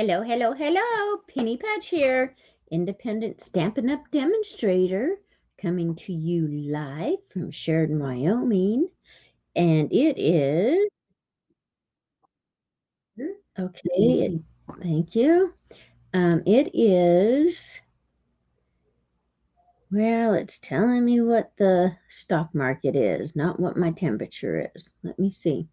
Hello, hello, hello. Penny Pudge here, independent Stampin' Up demonstrator, coming to you live from Sheridan, Wyoming. And it is, okay, thank you. It is, well, it's telling me what the stock market is, not what my temperature is. Let me see.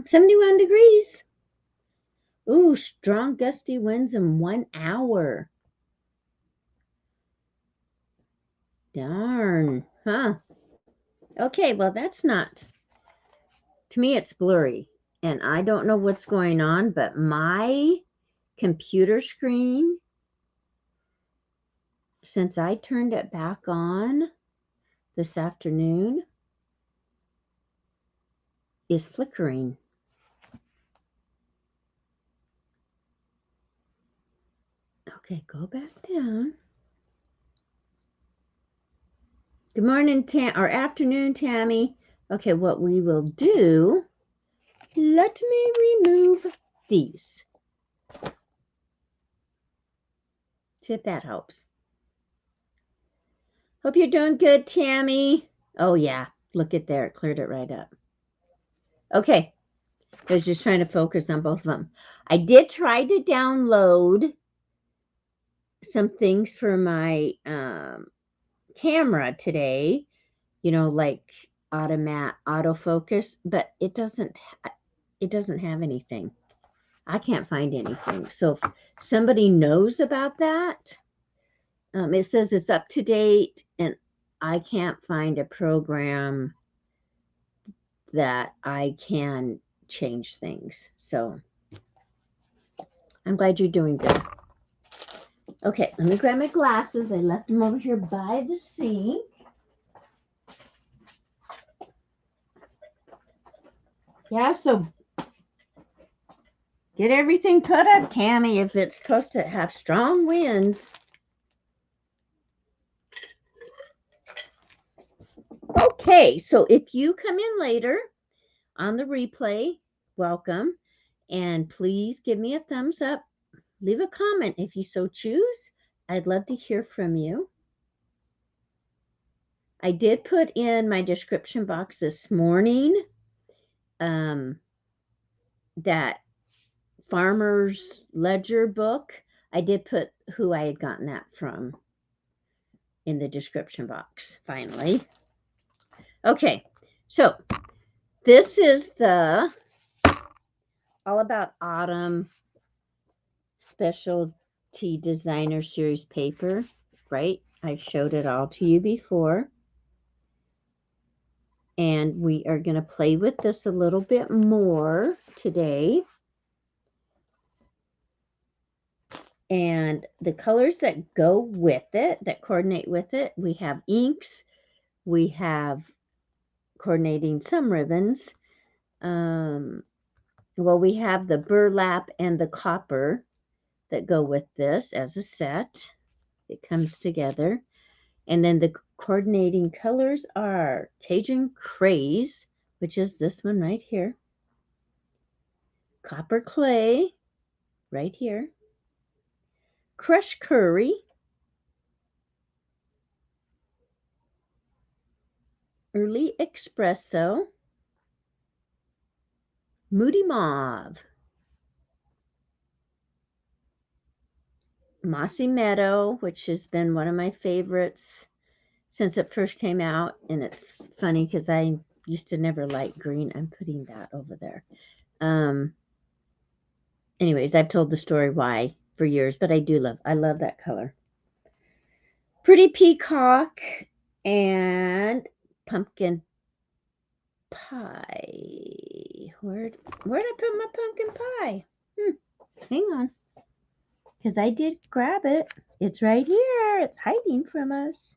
71 degrees. Ooh, strong gusty winds in 1 hour. Darn, huh? Okay, well, that's not, to me, it's blurry. And I don't know what's going on, but my computer screen, since I turned it back on this afternoon, is flickering. Okay, go back down. Good morning, or afternoon, Tammy. Okay, what we will do, let me remove these. See if that helps. Hope you're doing good, Tammy. Oh, yeah. Look at there. It cleared it right up. Okay. I was just trying to focus on both of them. I did try to download some things for my camera today, you know, like autofocus, but it doesn't have anything. I can't find anything. So if somebody knows about that, it says it's up to date, and I can't find a program that I can change things. So I'm glad you're doing good. Okay, let me grab my glasses. I left them over here by the sink. Yeah, so get everything put up, Tammy, if it's supposed to have strong winds. Okay, so if you come in later on the replay, welcome. And please give me a thumbs up. Leave a comment if you so choose. I'd love to hear from you. I did put in my description box this morning that Farmer's Ledger book. I did put who I had gotten that from in the description box, finally. Okay, so this is the All About Autumn Specialty Designer Series paper, right? I've showed it all to you before. And we are going to play with this a little bit more today. And the colors that go with it, that coordinate with it, we have inks, we have coordinating some ribbons. Well, we have the burlap and the copper that go with this as a set. It comes together. And then the coordinating colors are Cajun Craze, which is this one right here. Copper Clay, right here. Crushed Curry. Early Espresso. Moody Mauve. Mossy Meadow, which has been one of my favorites since it first came out. And it's funny because I used to never like green. I'm putting that over there. Anyways, I've told the story why for years, but I love that color. Pretty Peacock and Pumpkin Pie. Where'd I put my pumpkin pie? Hang on. Because I did grab it. It's right here. It's hiding from us.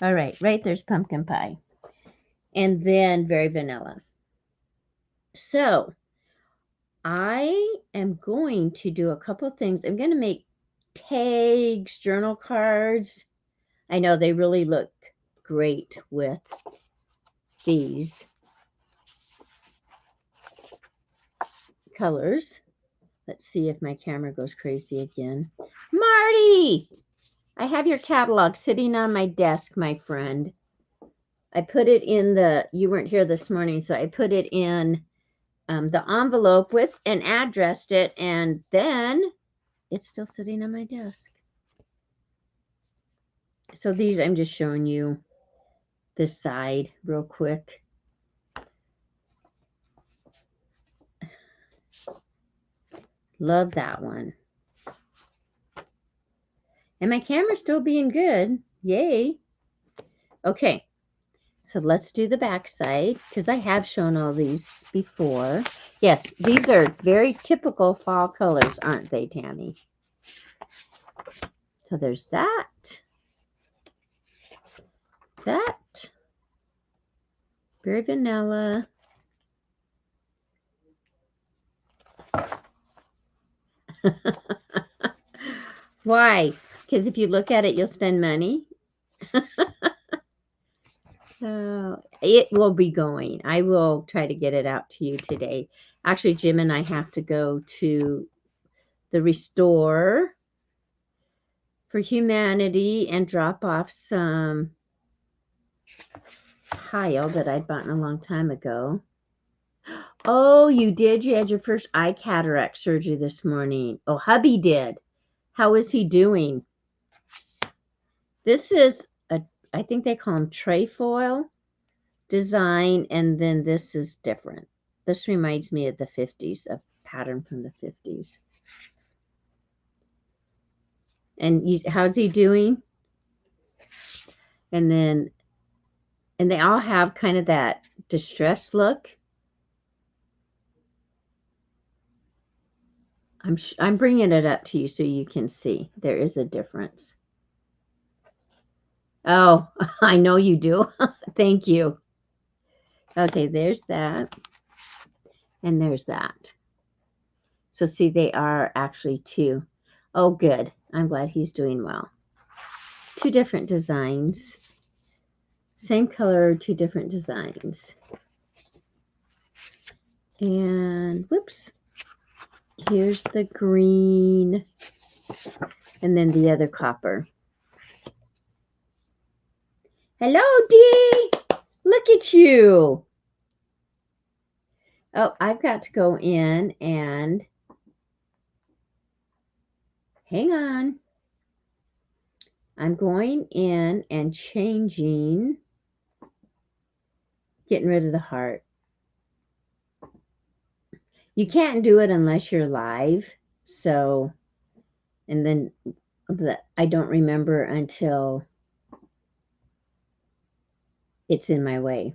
All right, right there's pumpkin pie. And then very vanilla. So I am going to do a couple things. I'm going to make tags, journal cards. I know they really look great with these. colors. Let's see if my camera goes crazy again. Marty, I have your catalog sitting on my desk, my friend. I put it in you weren't here this morning, so I put it in the envelope with and addressed it, and then it's still sitting on my desk. So these, I'm just showing you this side real quick. Love that one. And my camera's still being good. Yay. Okay, so let's do the back side because I have shown all these before. Yes, these are very typical fall colors, aren't they, Tammy? So there's that. That. Very vanilla. Why? Because if you look at it, you'll spend money. So it will be going. I will try to get it out to you today. Actually, Jim and I have to go to the Restore for Humanity and drop off some tile that I'd bought a long time ago. Oh, you did? You had your first eye cataract surgery this morning. Oh, hubby did. How is he doing? This is I think they call them trefoil design, and then this is different. This reminds me of the 50s, a pattern from the 50s. And how's he doing? And they all have kind of that distressed look. I'm bringing it up to you so you can see there is a difference. Oh, I know you do. Thank you. Okay, there's that. And there's that. So see, they are actually two. Oh, good. I'm glad he's doing well. Two different designs. Same color, two different designs. And whoops. Here's the green. And then the other copper. Hello, Dee. Look at you. Oh, I've got to go in and hang on. I'm going in and changing, getting rid of the heart. You can't do it unless you're live. So, and then I don't remember until it's in my way.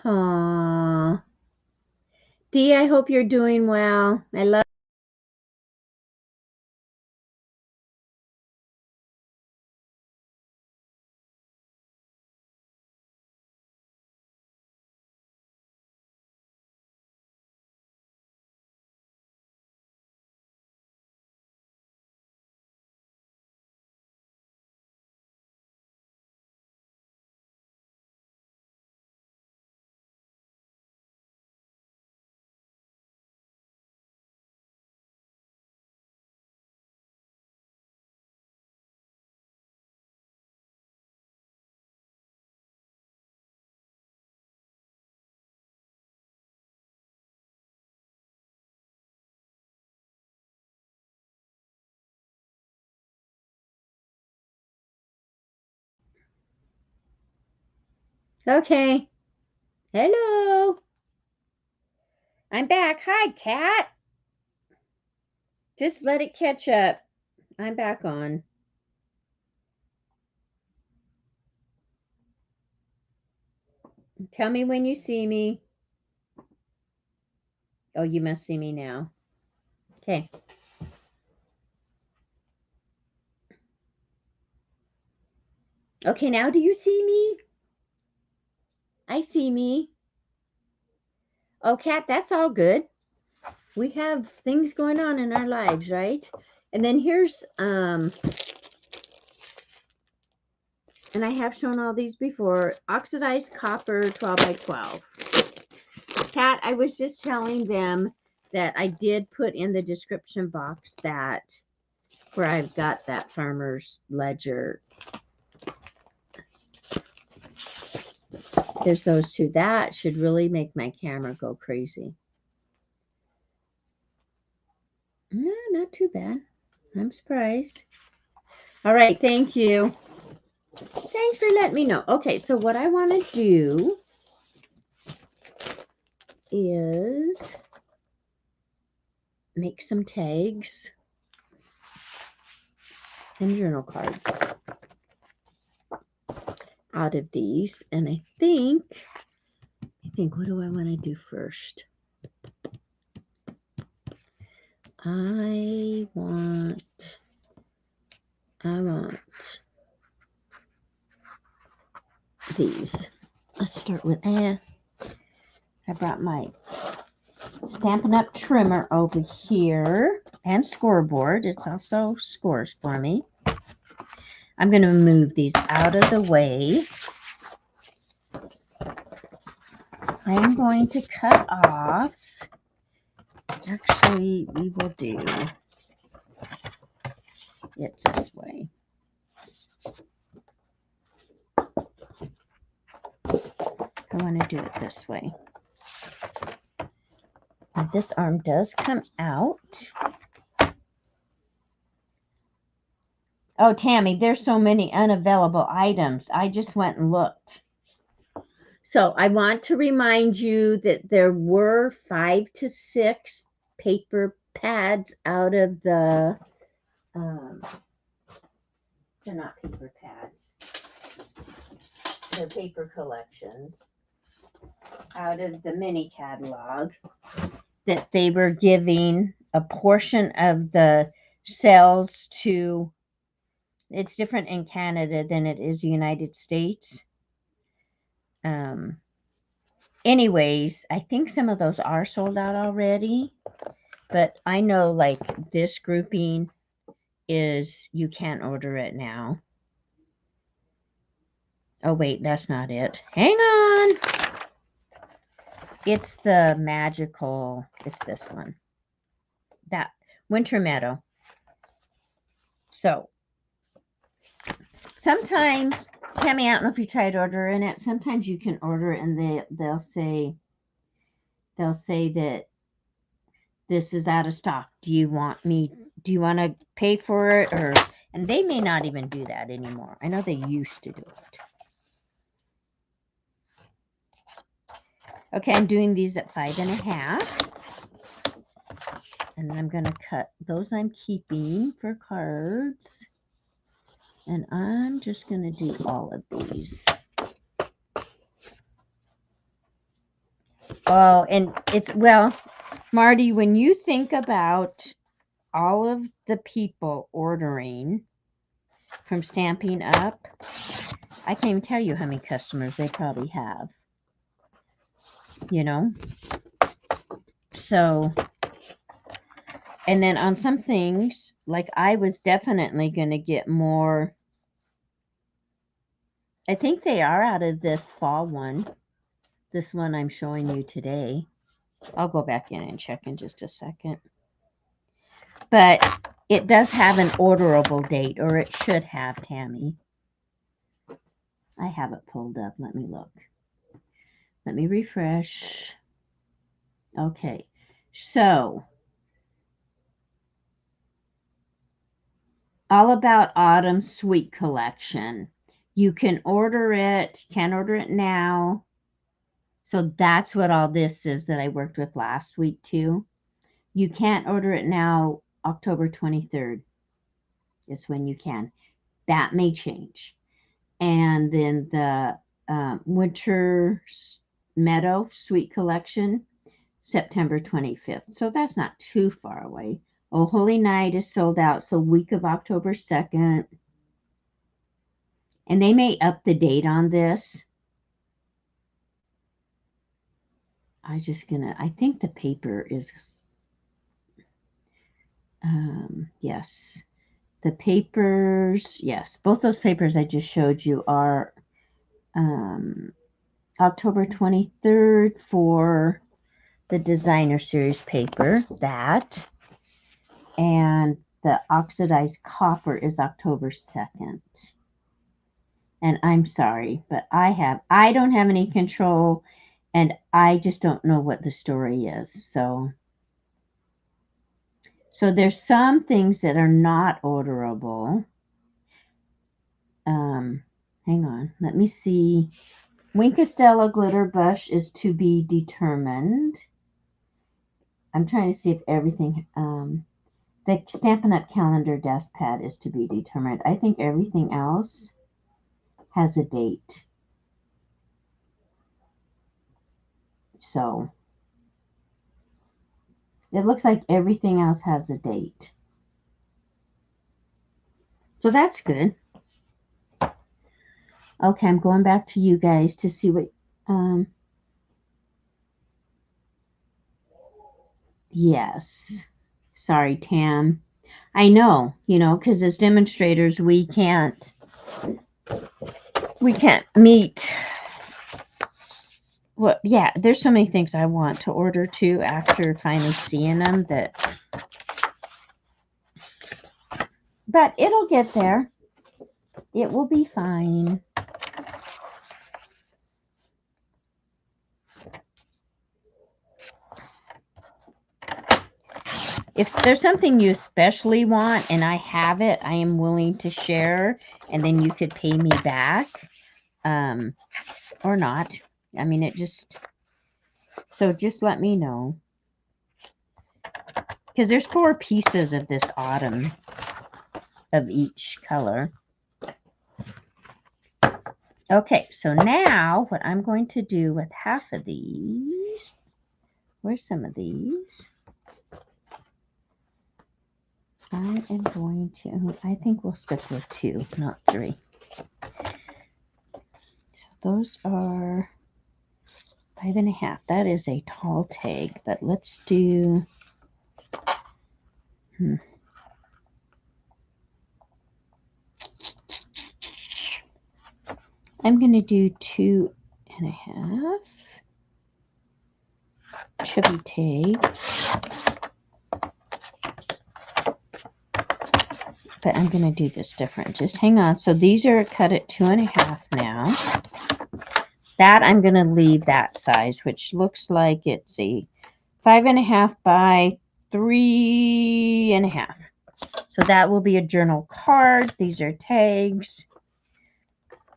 Aww. Dee, I hope you're doing well. I love. Okay. Hello. I'm back. Hi, cat. Just let it catch up. I'm back on. Tell me when you see me. Oh, you must see me now. Okay. Okay, now do you see me? I see me. Oh, cat, that's all good. We have things going on in our lives, right? And then here's, and I have shown all these before, oxidized copper 12 by 12. Cat, I was just telling them that I did put in the description box, that where I've got that Farmer's Ledger. There's those two. That should really make my camera go crazy. No, not too bad. I'm surprised. All right, thank you. Thanks for letting me know. Okay, so what I want to do is make some tags and journal cards out of these. And I think, what do I want to do first? I want these. Let's start with, I brought my Stampin' Up! Trimmer over here and scoreboard. It's also scores for me. I'm going to move these out of the way. I am going to cut off. Actually, we will do it this way. I want to do it this way. Now, this arm does come out. Oh, Tammy, there's so many unavailable items. I just went and looked. So I want to remind you that there were 5 to 6 paper pads out of the, they're not paper pads. They're paper collections out of the mini catalog that they were giving a portion of the sales to. It's different in Canada than it is the United States. Anyways, I think some of those are sold out already, but I know like this grouping is, you can't order it now. Oh wait, that's not it. Hang on. It's the magical, it's this one. That Winter Meadow. So sometimes, Tammy, I don't know if you tried ordering it. Sometimes you can order it and they'll say that this is out of stock. Do you want to pay for it? And they may not even do that anymore. I know they used to do it. Okay, I'm doing these at 5.5. And then I'm going to cut those. I'm keeping for cards. And I'm just going to do all of these. Oh, and it's, well, Marty, when you think about all of the people ordering from Stampin' Up, I can't even tell you how many customers they probably have. You know? So, and then on some things, like I was definitely going to get more. I think they are out of this fall one. This one I'm showing you today. I'll go back in and check in just a second. But it does have an orderable date, or it should have, Tammy. I have it pulled up. Let me look. Let me refresh. Okay. So, All About Autumn Sweet Collection. You can order it. Can't order it now. So that's what all this is that I worked with last week too. You can't order it now. October 23rd is when you can. That may change. And then the Winter Meadow Sweet Collection, September 25th. So that's not too far away. Oh Holy Night is sold out. So week of October 2nd. And they may up the date on this. I think the paper is, yes. The papers, yes. Both those papers I just showed you are October 23rd for the designer series paper, that. And the oxidized copper is October 2nd. And I'm sorry, but I don't have any control, and I just don't know what the story is. So there's some things that are not orderable. Hang on, let me see. Wink Estella glitter brush is to be determined. I'm trying to see if everything, the Stampin' Up! Calendar desk pad is to be determined. I think everything else has a date. So it looks like everything else has a date. So that's good. Okay, I'm going back to you guys to see what, yes. Sorry, Tam. I know, because as demonstrators, we can't meet. Well, yeah, there's so many things I want to order too after finally seeing them but it'll get there. It will be fine. If there's something you especially want and I have it, I am willing to share, and then you could pay me back, or not. I mean, so just let me know. Because there's 4 pieces of this autumn of each color. Okay, so now what I'm going to do with half of these, where's some of these? I am going to, I think we'll stick with 2, not 3. So those are 5.5. That is a tall tag, but let's do, I'm going to do 2.5 chubby tag. But I'm going to do this different. Just hang on. So these are cut at 2.5 now. That I'm going to leave that size, which looks like it's a 5.5 by 3.5. So that will be a journal card. These are tags.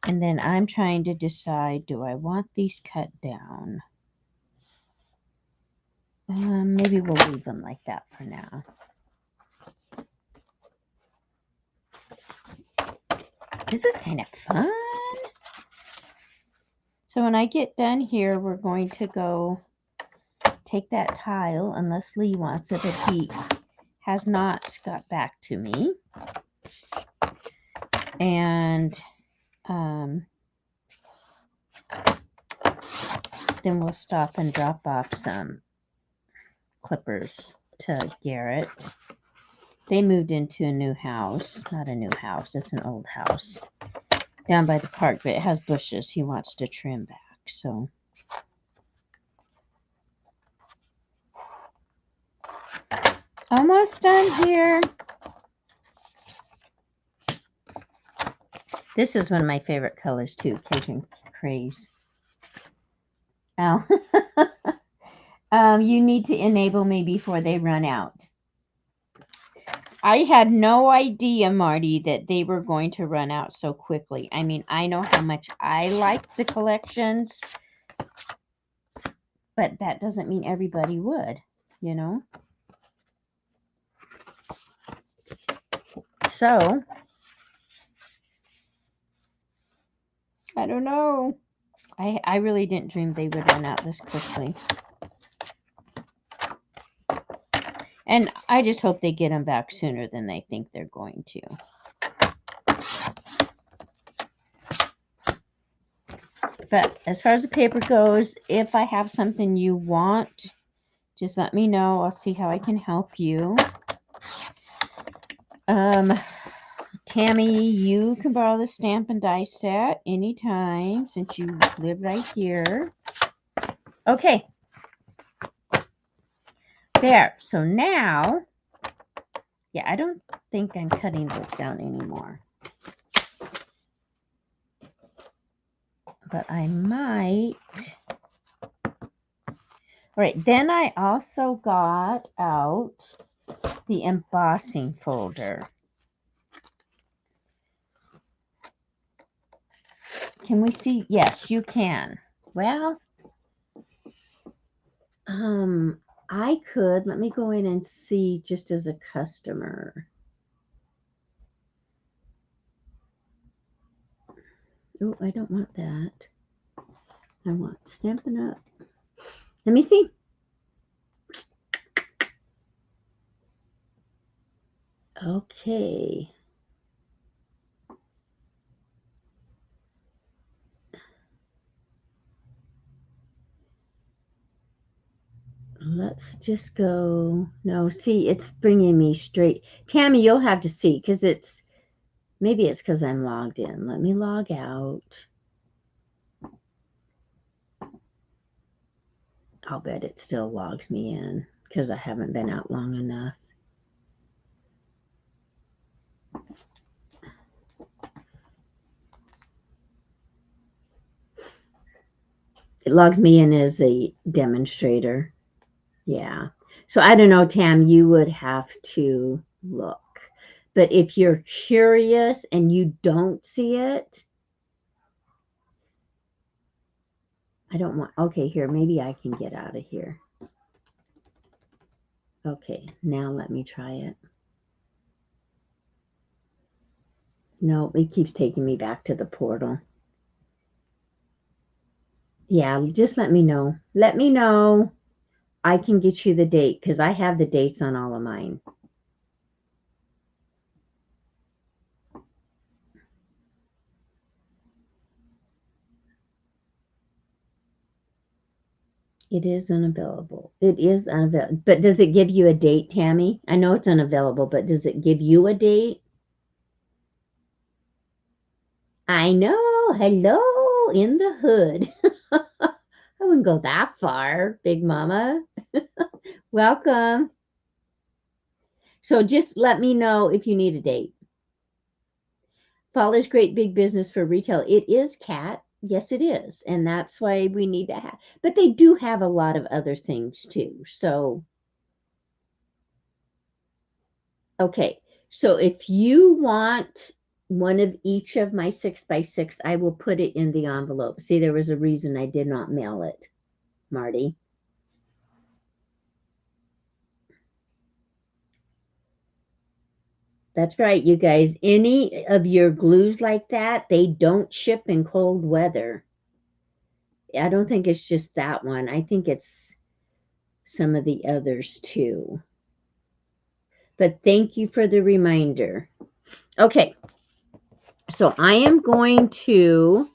And then I'm trying to decide, do I want these cut down? Maybe we'll leave them like that for now. This is kind of fun. So when I get done here, we're going to go take that tile, unless Lee wants it, but he has not got back to me. And then we'll stop and drop off some clippers to Garrett. They moved into a new house. Not a new house, it's an old house down by the park, but it has bushes he wants to trim back. So almost done here. This is one of my favorite colors too, Cajun Craze. Oh. You need to enable me before they run out. I had no idea, Marty, that they were going to run out so quickly. I mean, I know how much I like the collections, but that doesn't mean everybody would, So, I don't know. I really didn't dream they would run out this quickly. And I just hope they get them back sooner than they think they're going to. But as far as the paper goes, if I have something you want, just let me know. I'll see how I can help you. Tammy, you can borrow the stamp and die set anytime since you live right here. Okay. There. So now, yeah, I don't think I'm cutting those down anymore. But I might. All right, then I also got out the embossing folder. Can we see? Yes, you can. Well, I could. Let me go in and see just as a customer. Oh, I don't want that. I want Stampin' Up. Let me see. Okay. Let's just go. No, see, it's bringing me straight. Tammy, you'll have to see because maybe it's because I'm logged in. Let me log out. I'll bet it still logs me in because I haven't been out long enough. It logs me in as a demonstrator. Yeah. So I don't know, Tam, you would have to look. But if you're curious and you don't see it, I don't want, okay, here, maybe I can get out of here. Okay, now let me try it. No, it keeps taking me back to the portal. Yeah, just let me know. Let me know. I can get you the date because I have the dates on all of mine. It is unavailable. It is unavailable. But does it give you a date, Tammy? I know it's unavailable, but does it give you a date? I know. Hello in the hood. I wouldn't go that far, Big Mama. Welcome. So just let me know if you need a date. Fall is great big business for retail. It is, Kat. Yes, it is. And that's why we need to have, but they do have a lot of other things too. So, okay. So if you want one of each of my 6x6, I will put it in the envelope. See, there was a reason I did not mail it, Marty. That's right, you guys. Any of your glues like that, they don't ship in cold weather. I don't think it's just that one. I think it's some of the others too. But thank you for the reminder. Okay. So I am going to,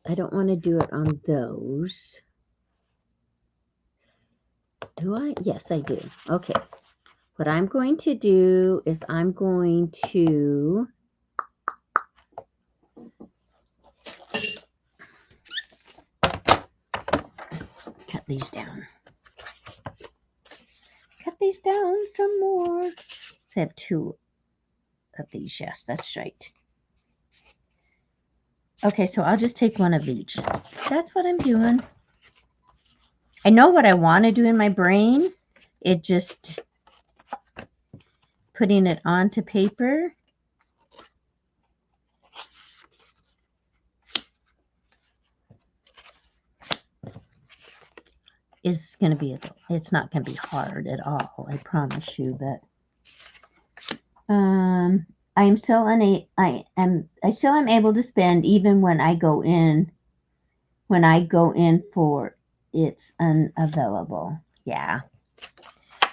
I don't want to do it on those. Do I? Yes, I do. Okay. What I'm going to do is I'm going to cut these down. Cut these down some more. So I have two of these. Yes, that's right. Okay, so I'll just take one of each. That's what I'm doing. I know what I want to do in my brain. It just putting it onto paper is going to be, it's not going to be hard at all, I promise you. But I still am able to spend even when I go in for it's unavailable. Yeah.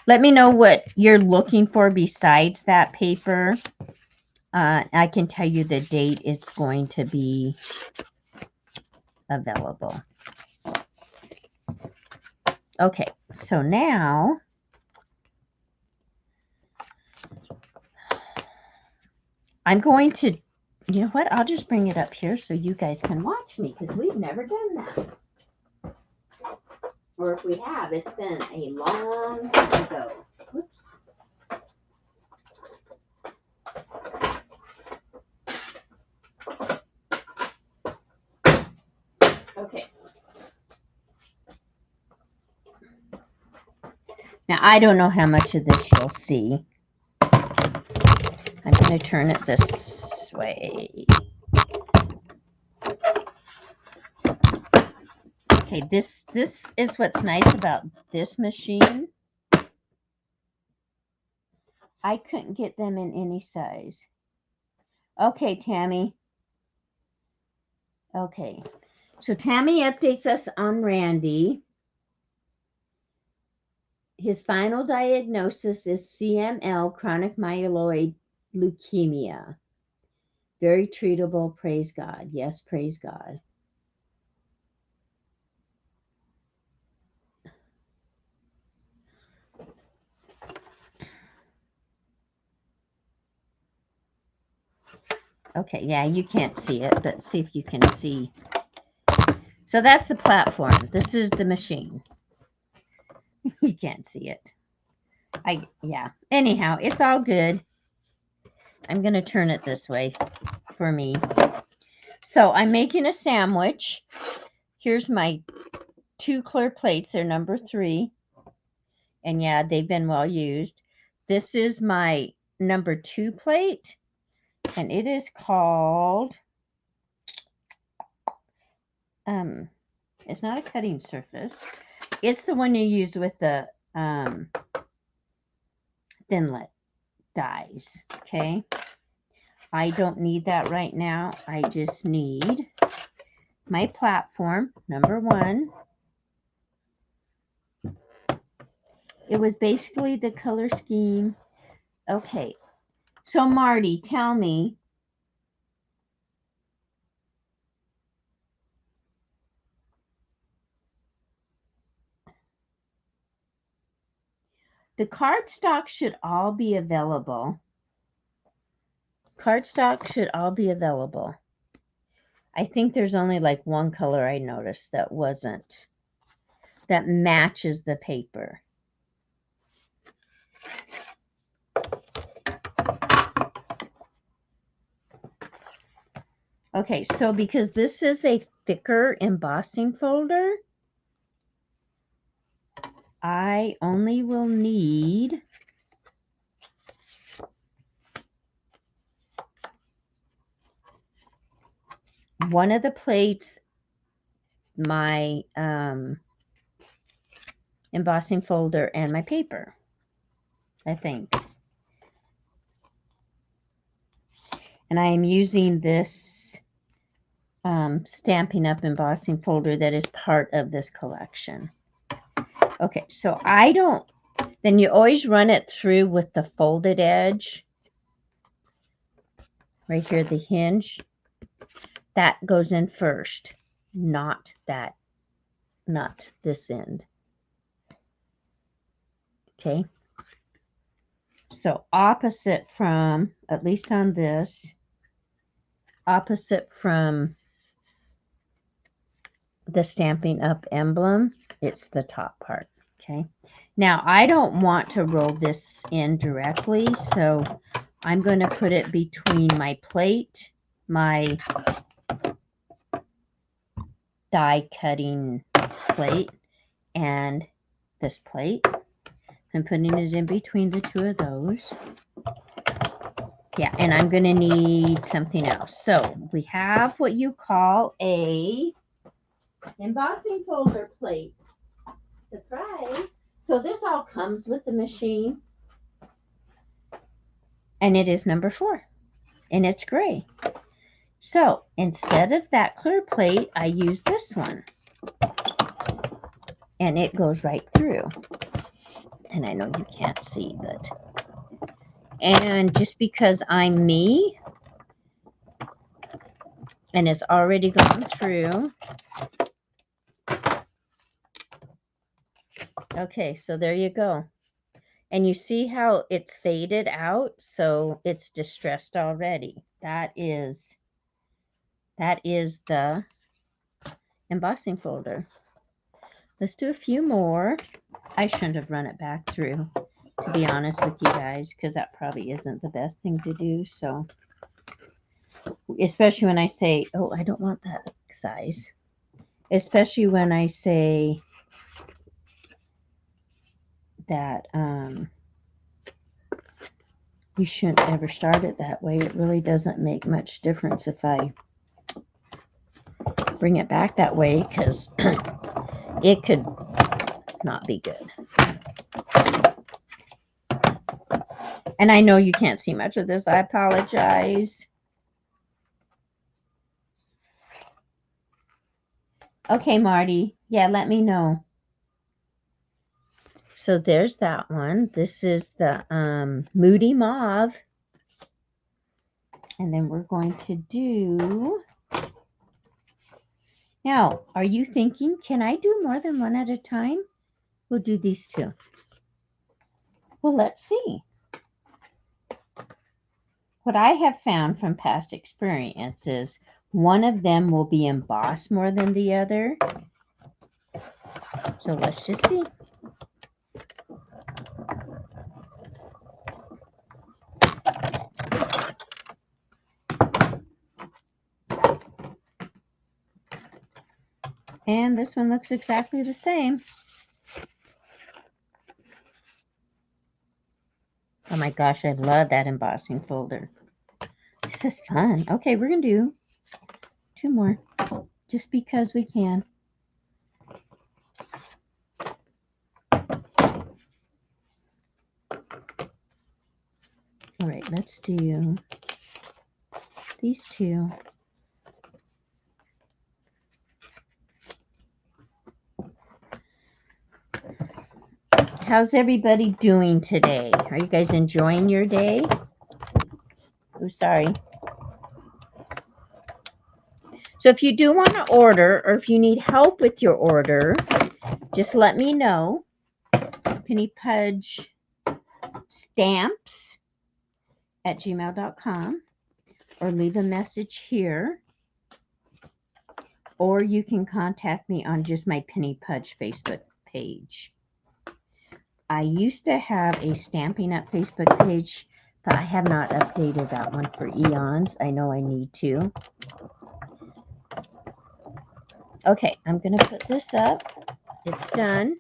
Let me know what you're looking for besides that paper. I can tell you the date it's going to be available. Okay, so now I'm going to, you know what, I'll just bring it up here so you guys can watch me because we've never done that. Or if we have, it's been a long time ago. Whoops. Okay. Now, I don't know how much of this you'll see. I'm going to turn it this way. Okay, this is what's nice about this machine. I couldn't get them in any size. Okay, Tammy. Okay. So Tammy updates us on Randy. His final diagnosis is CML, chronic myeloid leukemia. Very treatable, praise God. Yes, praise God. Okay, yeah, you can't see it, but see if you can see. So that's the platform. This is the machine. You can't see it. Yeah. Anyhow, it's all good. I'm going to turn it this way for me. So I'm making a sandwich. Here's my 2 clear plates. They're number 3. And yeah, they've been well used. This is my number 2 plate. And it is called, it's not a cutting surface. It's the one you use with the thinlet dies. Okay. I don't need that right now. I just need my platform, number 1. It was basically the color scheme. Okay. So Marty, tell me, the cardstock should all be available. Cardstock should all be available. I think there's only like one color I noticed that wasn't, that matches the paper. Okay, so because this is a thicker embossing folder, I only will need one of the plates, my embossing folder, and my paper, I think. And I am using this Stampin' Up embossing folder that is part of this collection. Okay, so then you always run it through with the folded edge. Right here, the hinge. That goes in first, not this end. Okay. So opposite from, at least on this, opposite from the Stampin' Up emblem, it's the top part. Okay. Now I don't want to roll this in directly, so I'm going to put it between my plate, my die cutting plate, and this plate. I'm putting it in between the 2 of those. Yeah, and I'm going to need something else. So we have what you call a embossing folder plate. Surprise. So this all comes with the machine. And it is number 4. And it's gray. So instead of that clear plate, I use this one. And it goes right through. And I know you can't see, but... And just because I'm me, and it's already gone through. Okay, so there you go. And you see how it's faded out, so it's distressed already. That is the embossing folder. Let's do a few more. I shouldn't have run it back through, to be honest with you guys, because that probably isn't the best thing to do. So, especially when I say, oh, I don't want that size. Especially when I say that you shouldn't ever start it that way. It really doesn't make much difference if I bring it back that way, because it could not be good. And I know you can't see much of this. I apologize. Okay, Marty. Yeah, let me know. So there's that one. This is the Moody Mauve. And then we're going to do... Now, are you thinking, can I do more than one at a time? We'll do these two. Well, let's see. What I have found from past experience is one of them will be embossed more than the other. So let's just see. And this one looks exactly the same. Oh my gosh, I love that embossing folder. This is fun. Okay, we're going to do two more just because we can. All right, let's do these two. How's everybody doing today? Are you guys enjoying your day? Oh, sorry. So if you do want to order, or if you need help with your order, just let me know. pennypudgestamps@gmail.com, or leave a message here, or you can contact me on just my Penny Pudge Facebook page. I used to have a Stampin' Up Facebook page, but I have not updated that one for eons. I know I need to. Okay, I'm going to put this up. It's done.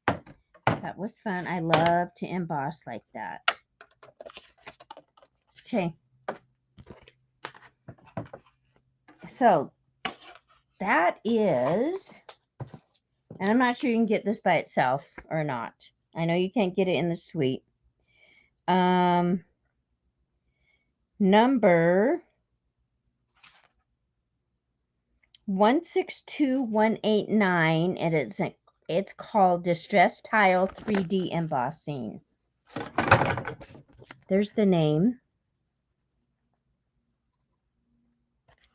That was fun. I love to emboss like that. Okay. So that is, and I'm not sure you can get this by itself or not. I know you can't get it in the suite. Number 162189, and it's called Distress Tile 3D Embossing. There's the name.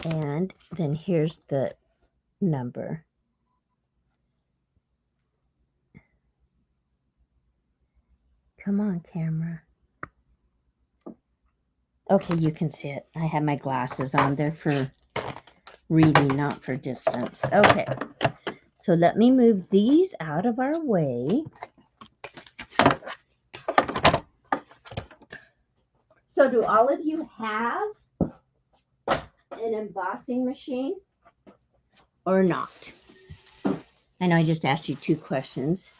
And then here's the number. Come on, camera. Okay, you can see it. I have my glasses on. They're for reading, not for distance. Okay, so let me move these out of our way. So do all of you have an embossing machine or not? I know I just asked you two questions.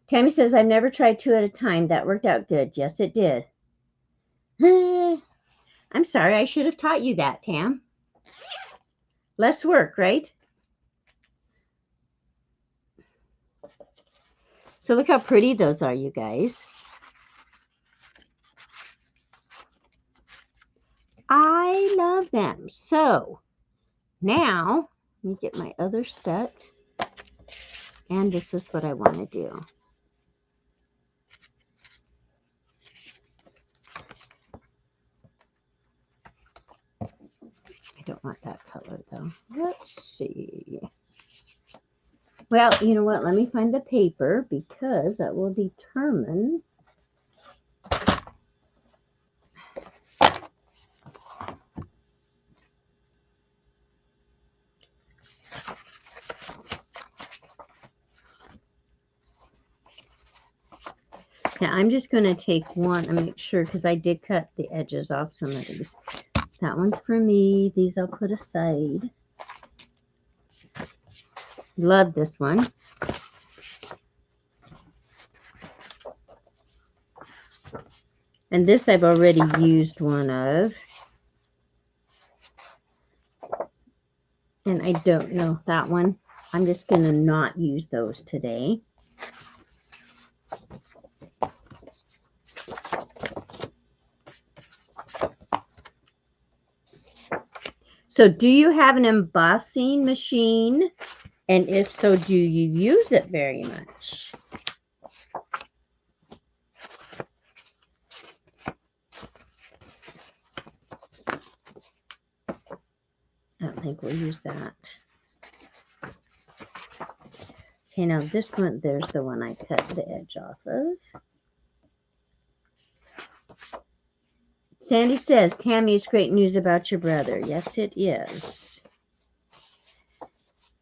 Tammy says, I've never tried two at a time. That worked out good. Yes, it did. I'm sorry. I should have taught you that, Tam. Less work, right? So look how pretty those are, you guys. I love them. So now, let me get my other set. And this is what I want to do. I don't want that color, though. Let's see. Well, you know what? Let me find the paper, because that will determine. Okay, I'm just going to take one and make sure, because I did cut the edges off some of these. That one's for me. These I'll put aside. Love this one. And this I've already used one of. And I don't know that one. I'm just going to not use those today. So do you have an embossing machine? And if so, do you use it very much? I don't think we'll use that. Okay, now this one, there's the one I cut the edge off of. Sandy says, Tammy, it's great news about your brother. Yes, it is.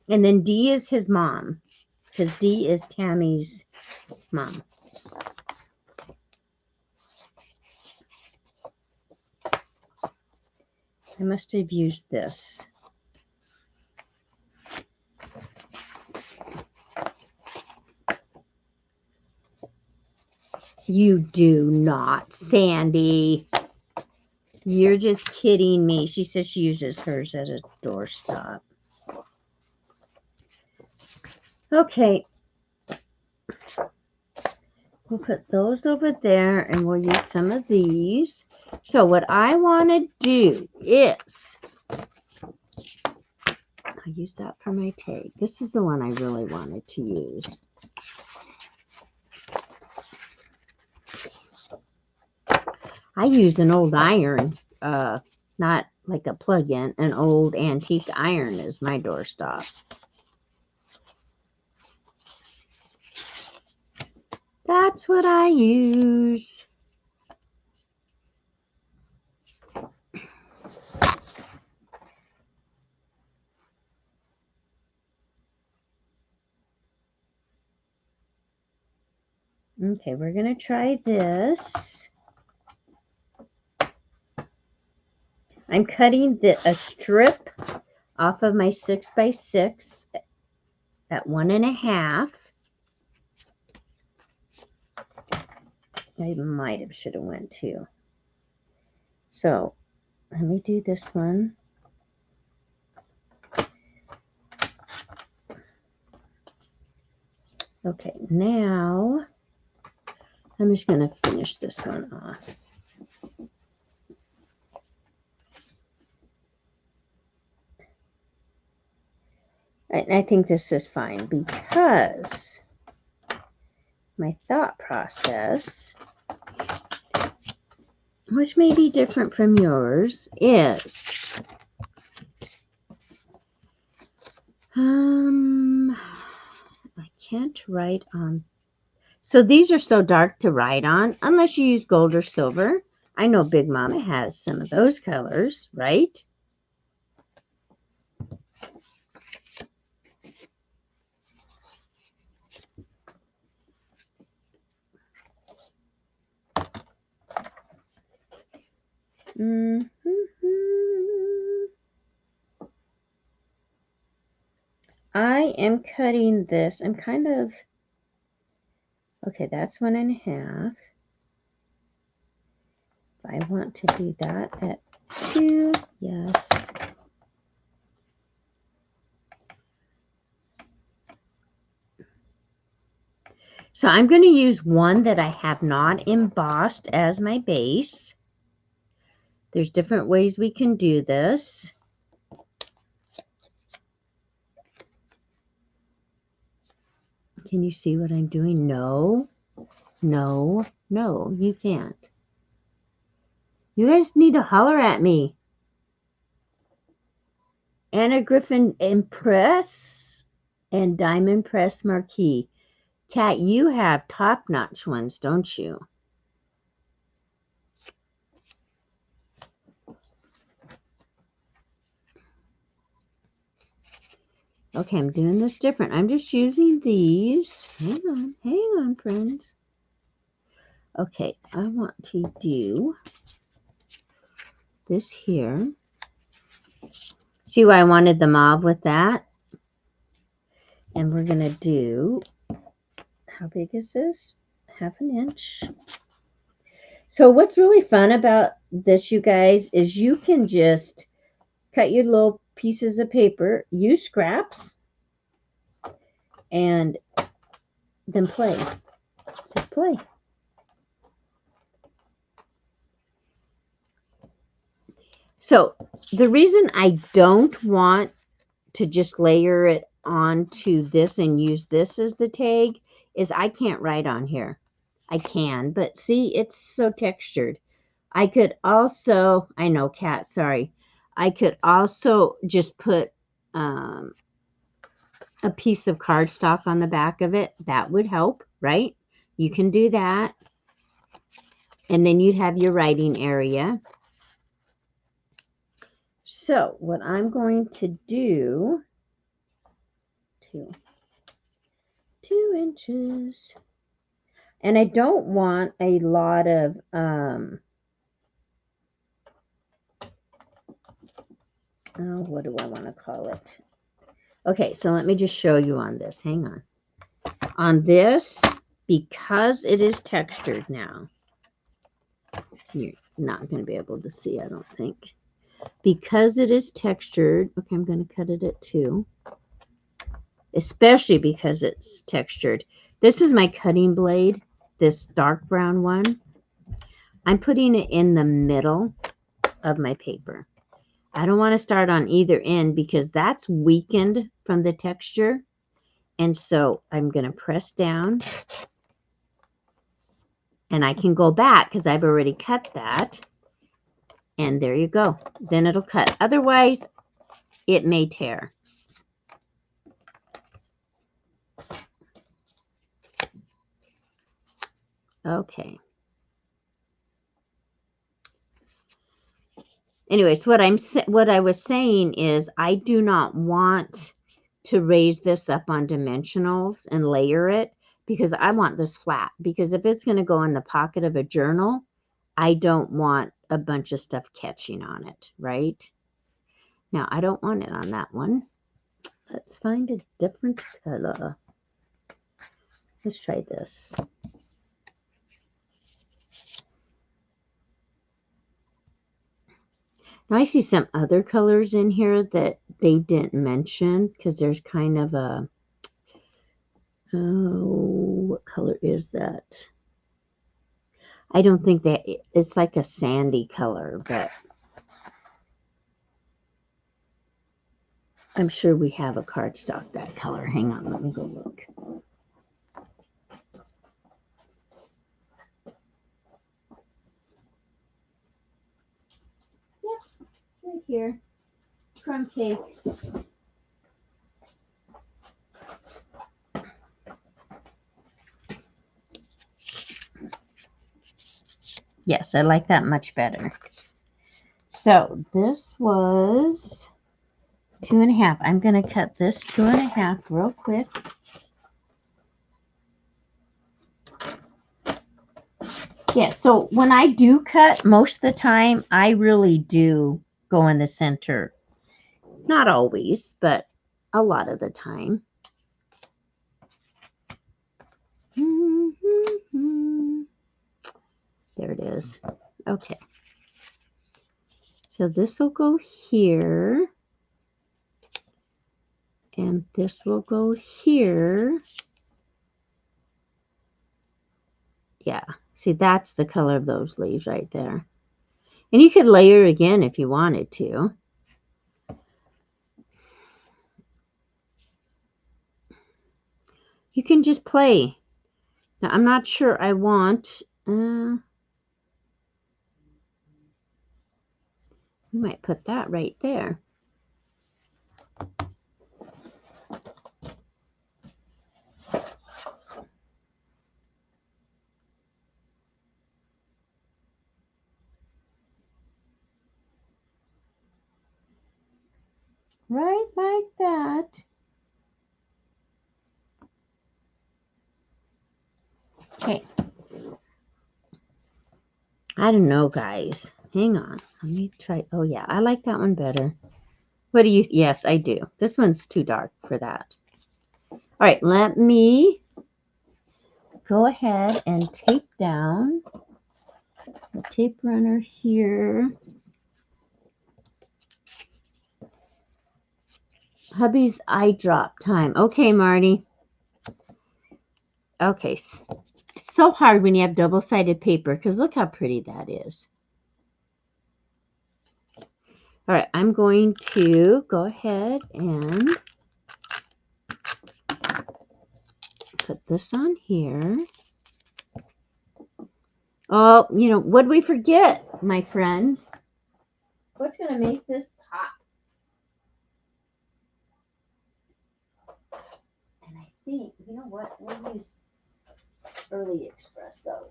And then Dee is his mom, because Dee is Tammy's mom. I must have used this. You do not, Sandy. You're just kidding me. She says she uses hers as a doorstop. Okay. We'll put those over there, and we'll use some of these. So what I want to do is, I'll use that for my tag. This is the one I really wanted to use. I use an old iron, not like a plug-in, an old antique iron is my doorstop. That's what I use. Okay, we're going to try this. I'm cutting a strip off of my 6x6 at 1.5. I might have should have went 2. So let me do this one. Okay, now I'm just going to finish this one off. I think this is fine because my thought process, which may be different from yours, is I can't write on. So these are so dark to write on unless you use gold or silver. I know Big Mama has some of those colors, right? I am cutting this. I'm kind of, okay, that's 1.5. I want to do that at 2, yes. So I'm going to use one that I have not embossed as my base. There's different ways we can do this. Can you see what I'm doing? No, no, no, you can't. You guys need to holler at me. Anna Griffin Impress and Diamond Press Marquee. Kat, you have top-notch ones, don't you? Okay, I'm doing this different. I'm just using these. Hang on, friends. Okay, I want to do this here. See why I wanted the mauve with that? And we're going to do, how big is this? 1/2 inch. So what's really fun about this, you guys, is you can just cut your little pieces of paper, use scraps, and then play. Just play. So the reason I don't want to just layer it onto this and use this as the tag is I can't write on here. I can, but see, it's so textured. I could also, I know, Kat, sorry. I could also just put a piece of cardstock on the back of it. That would help, right? You can do that. And then you'd have your writing area. So what I'm going to do, 2 inches. And I don't want a lot of, what do I want to call it? Okay, so let me just show you on this. Hang on. On this, because it is textured now, you're not going to be able to see, I don't think. Because it is textured, okay, I'm going to cut it at 2. Especially because it's textured. This is my cutting blade, this dark brown one. I'm putting it in the middle of my paper. I don't want to start on either end because that's weakened from the texture. And so I'm going to press down. And I can go back because I've already cut that. And there you go. Then it'll cut. Otherwise, it may tear. Okay. Anyways, what I was saying is I do not want to raise this up on dimensionals and layer it because I want this flat. Because if it's going to go in the pocket of a journal, I don't want a bunch of stuff catching on it, right? Now, I don't want it on that one. Let's find a different color. Let's try this. Now I see some other colors in here that they didn't mention because there's kind of a, oh, what color is that? I don't think that it's like a sandy color, but I'm sure we have a cardstock that color. Hang on, let me go look. Yep, right here. Crumb cake. Yes, I like that much better. So this was 2.5. I'm going to cut this 2.5 real quick. Yeah, so when I do cut, most of the time, I really do go in the center. Not always, but a lot of the time. There it is. Okay. So this will go here. And this will go here. Yeah. See, that's the color of those leaves right there. And you could layer again if you wanted to. You can just play. Now, I'm not sure I want... we might put that right there. Right like that. Okay. I don't know, guys. Hang on. Let me try. Oh, yeah. I like that one better. What do you? Yes, I do. This one's too dark for that. All right. Let me go ahead and tape down the tape runner here. Hubby's eye drop time. Okay, Marty. Okay. It's so hard when you have double-sided paper because look how pretty that is. All right, I'm going to go ahead and put this on here. Oh, you know, what did we forget, my friends? What's going to make this pop? And I think, you know what? We'll use early espresso.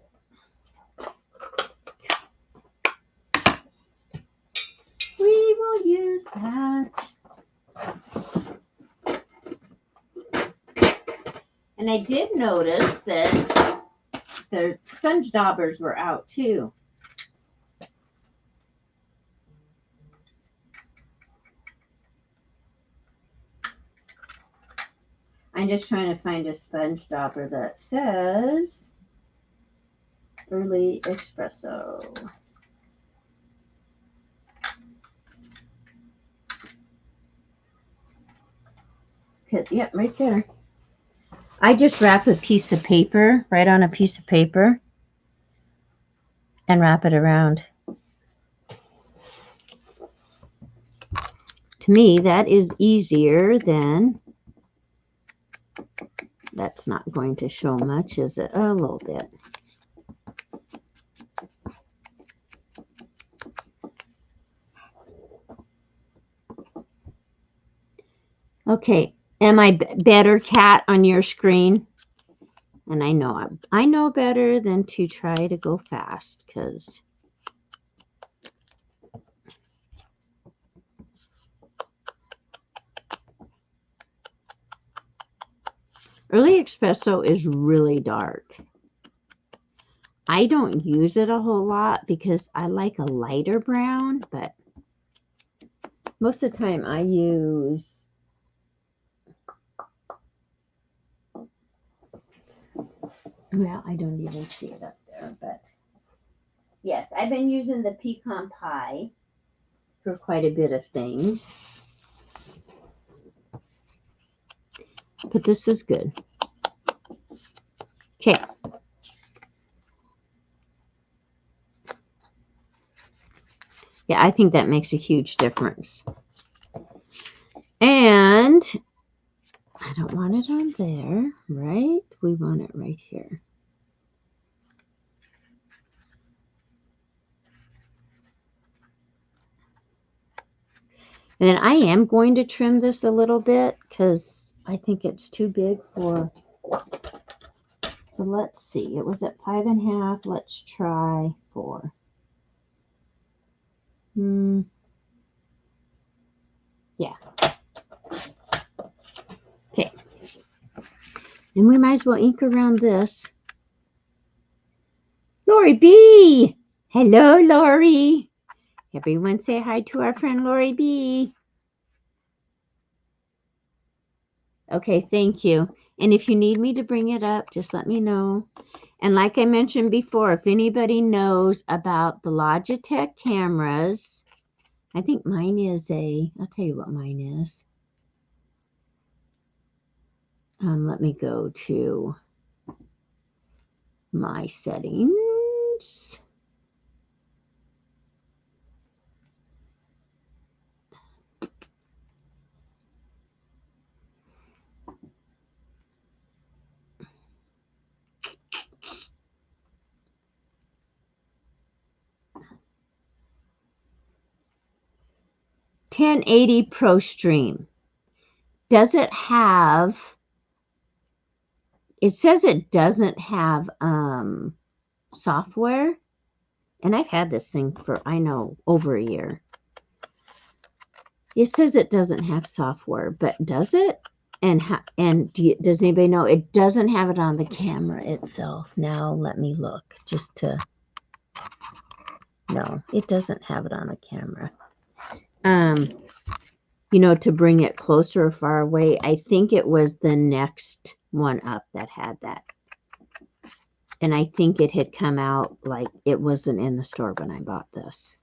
We will use that. And I did notice that the sponge daubers were out too. I'm just trying to find a sponge dauber that says early espresso. Yep, right there. I just wrap a piece of paper, right on a piece of paper, and wrap it around. To me, that is easier than, that's not going to show much, is it? A little bit. Okay, am I better, Cat, on your screen? And I know better than to try to go fast because early espresso is really dark. I don't use it a whole lot because I like a lighter brown, but most of the time I use, well, I don't even see it up there, but yes, I've been using the pecan pie for quite a bit of things. But this is good. Okay. Yeah, I think that makes a huge difference. And I don't want it on there, right? We want it right here. And then I am going to trim this a little bit because I think it's too big for, so let's see. It was at 5.5. Let's try 4. Yeah. Okay. And we might as well ink around this. Lori B. Hello, Lori. Everyone say hi to our friend Lori B. Okay, thank you. And if you need me to bring it up, just let me know. And like I mentioned before, if anybody knows about the Logitech cameras, I think mine is I'll tell you what mine is. Let me go to my settings. $1080 Pro Stream. Does it have, it says it doesn't have software. And I've had this thing for, I know, over a year. It says it doesn't have software, but does it? And does anybody know? It doesn't have it on the camera itself. Now let me look just to. No, it doesn't have it on the camera. To bring it closer or far away, I think it was the next one up that had that. And I think it had come out like it wasn't in the store when I bought this.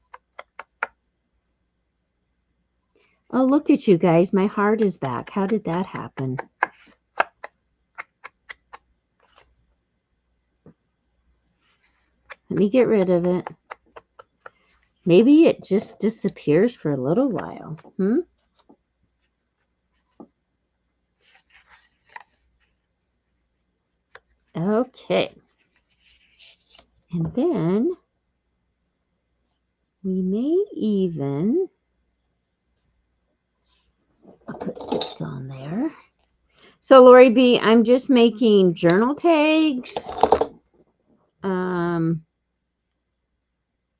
Oh, look at you guys. My heart is back. How did that happen? Let me get rid of it. Maybe it just disappears for a little while. Okay. And then we may even, I'll put this on there. So Lori B, I'm just making journal tags.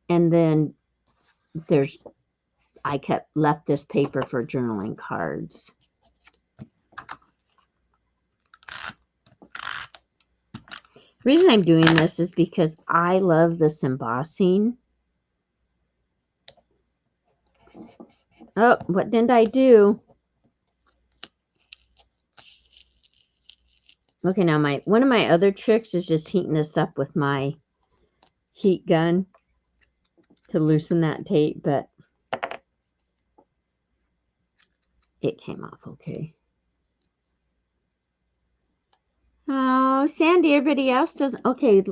And then I left this paper for journaling cards. The reason I'm doing this is because I love this embossing. Oh, what didn't I do? Okay, now one of my other tricks is just heating this up with my heat gun to loosen that tape, but it came off okay. Oh, Sandy, everybody else doesn't. Okay,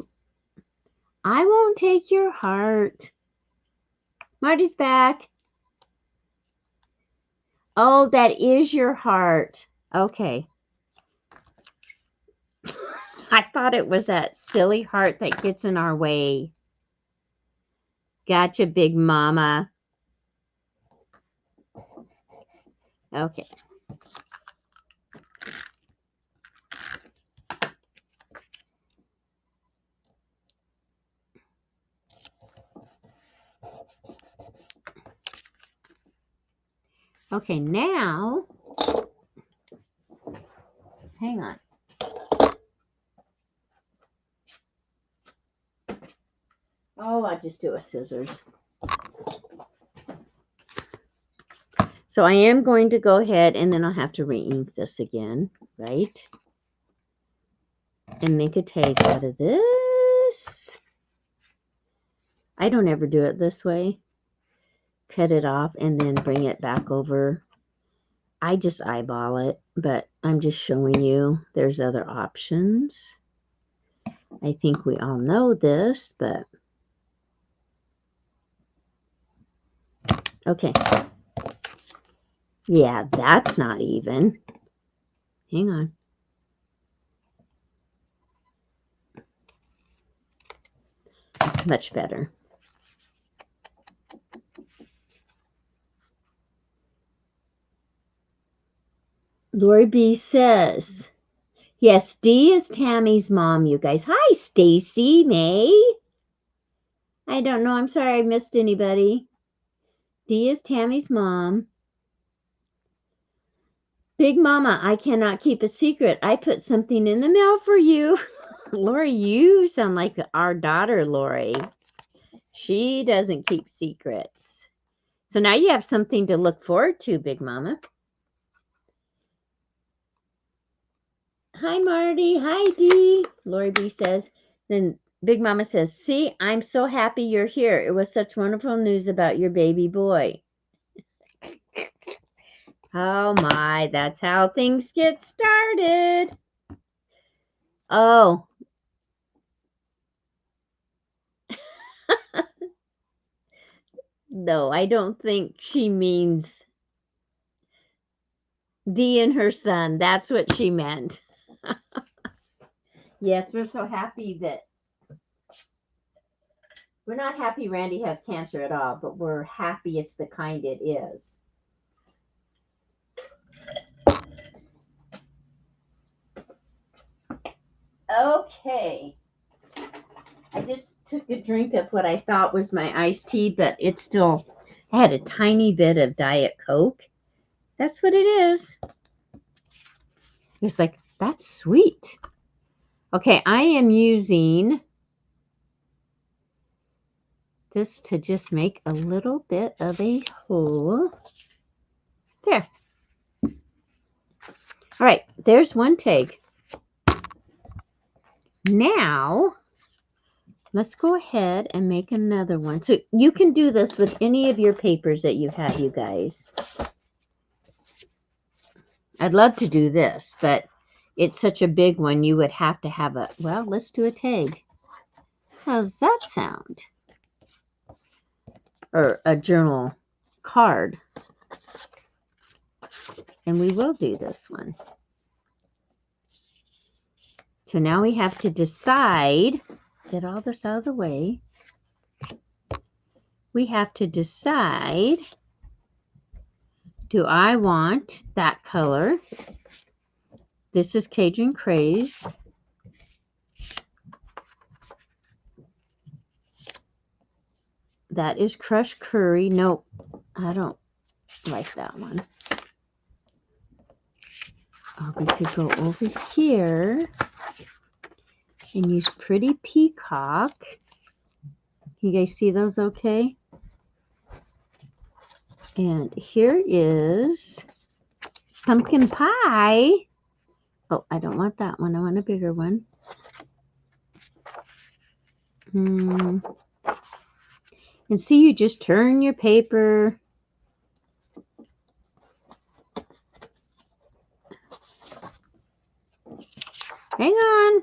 I won't take your heart. Marty's back. Oh, that is your heart. Okay. I thought it was that silly heart that gets in our way. Gotcha, Big Mama. Okay. Okay, now, hang on. Oh, I'll just do a scissors. So I am going to go ahead and then I'll have to re-ink this again, right? And make a tag out of this. I don't ever do it this way. Cut it off and then bring it back over. I just eyeball it, but I'm just showing you there's other options. I think we all know this, but okay. Yeah, that's not even. Hang on. Much better. Lori B says, yes, Dee is Tammy's mom, you guys. Hi, Stacy May. I don't know. I'm sorry I missed anybody. Dee is Tammy's mom. Big Mama, I cannot keep a secret. I put something in the mail for you. Lori, you sound like our daughter, Lori. She doesn't keep secrets. So now you have something to look forward to, Big Mama. Hi, Marty. Hi, Dee. Lori B says. Then Big Mama says, see, I'm so happy you're here. It was such wonderful news about your baby boy. Oh, my. That's how things get started. Oh. No, I don't think she means Dee and her son. That's what she meant. Yes, we're so happy that we're not happy Randy has cancer at all, but we're happy it's the kind it is. Okay. I just took a drink of what I thought was my iced tea, but it's still, I had a tiny bit of Diet Coke. That's what it is. It's like, that's sweet. Okay, I am using this to just make a little bit of a hole. There. All right, there's one tag. Now, let's go ahead and make another one. So you can do this with any of your papers that you have, you guys. I'd love to do this, but it's such a big one, you would have to have a, well, let's do a tag. How's that sound? Or a journal card. And we will do this one. So now we have to decide, get all this out of the way. We have to decide, do I want that color? This is Cajun Craze. That is Crushed Curry. Nope, I don't like that one. Oh, we could go over here and use Pretty Peacock. You guys see those okay? And here is Pumpkin Pie. Oh, I don't want that one. I want a bigger one. And see, you just turn your paper. Hang on.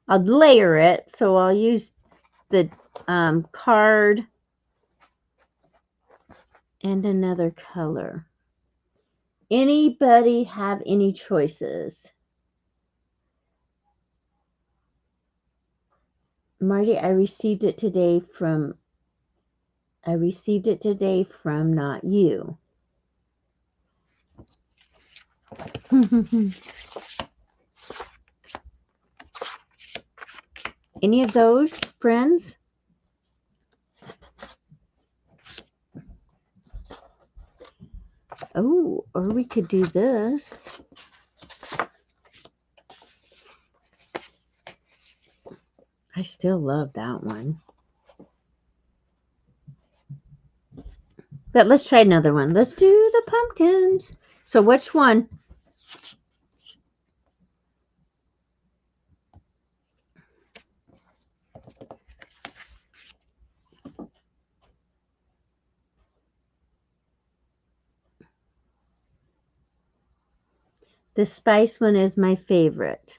I'll layer it, so I'll use the card and another color. Anybody have any choices? Marty, I received it today from not you. Any of those, friends? Oh, or we could do this. I still love that one. But let's try another one. Let's do the pumpkins. So which one? The spice one is my favorite.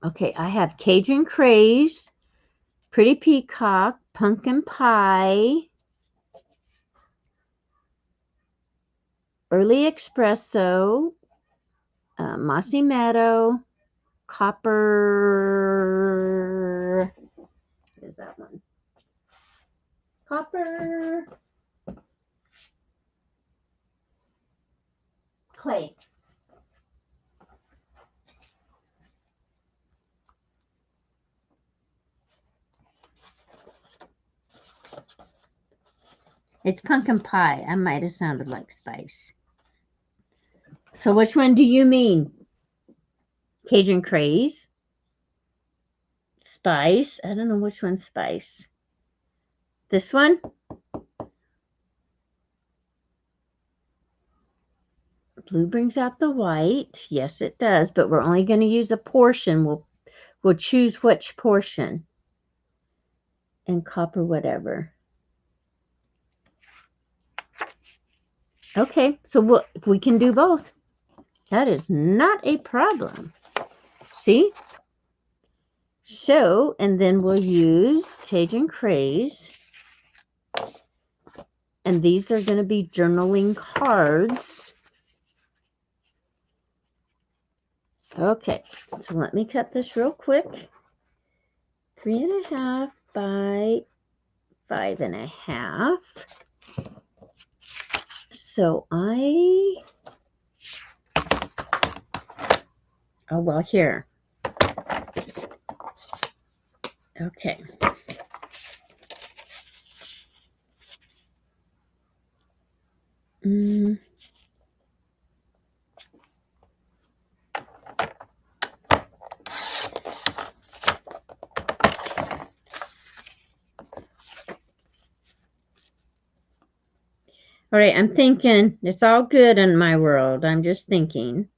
Okay, I have Cajun Craze, Pretty Peacock, Pumpkin Pie, Early Espresso, Mossy Meadow, Copper. What is that one? Copper Clay. It's pumpkin pie. I might have sounded like spice. So which one do you mean? Cajun Craze? Spice? I don't know which one's spice. This one? Blue brings out the white. Yes, it does, but we're only going to use a portion. We'll choose which portion. And copper whatever. Okay, so we can do both. That is not a problem. See? So, and then we'll use Cajun Craze. And these are going to be journaling cards. Okay, so let me cut this real quick. 3.5 by 5.5. So oh, well, here. Okay. All right, I'm thinking. It's all good in my world. I'm just thinking.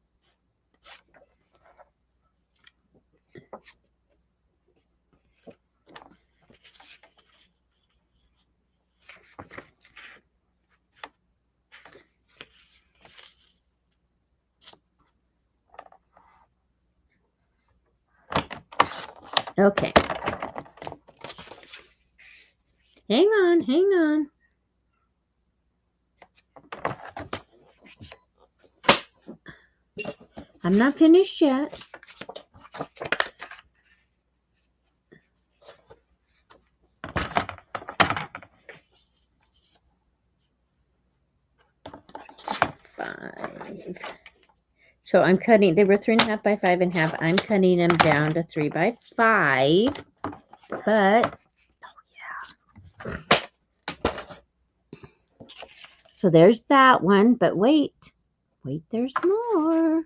Okay. Hang on, hang on. I'm not finished yet. So I'm cutting, they were 3.5 by 5.5. I'm cutting them down to 3 by 5. But, oh yeah. So there's that one, but wait, there's more.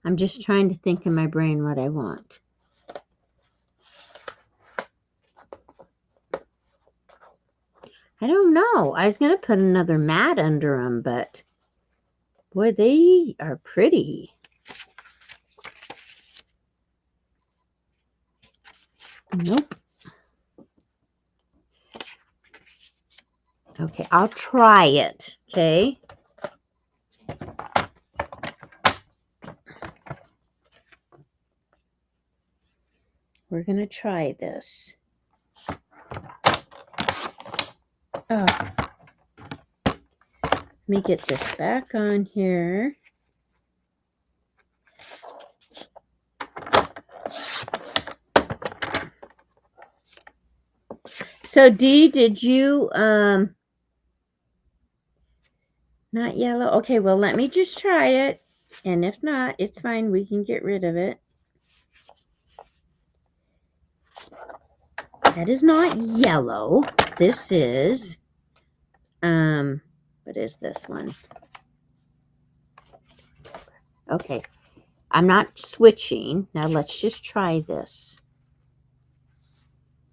I'm just trying to think in my brain what I want. I don't know. I was going to put another mat under them, but boy, they are pretty. Nope. Okay, I'll try it, okay? We're going to try this. Oh. Let me get this back on here. So Dee, did you not yellow? Okay, well let me just try it. And if not, it's fine. We can get rid of it. That is not yellow. This is what is this one? Okay. I'm not switching. Now let's just try this.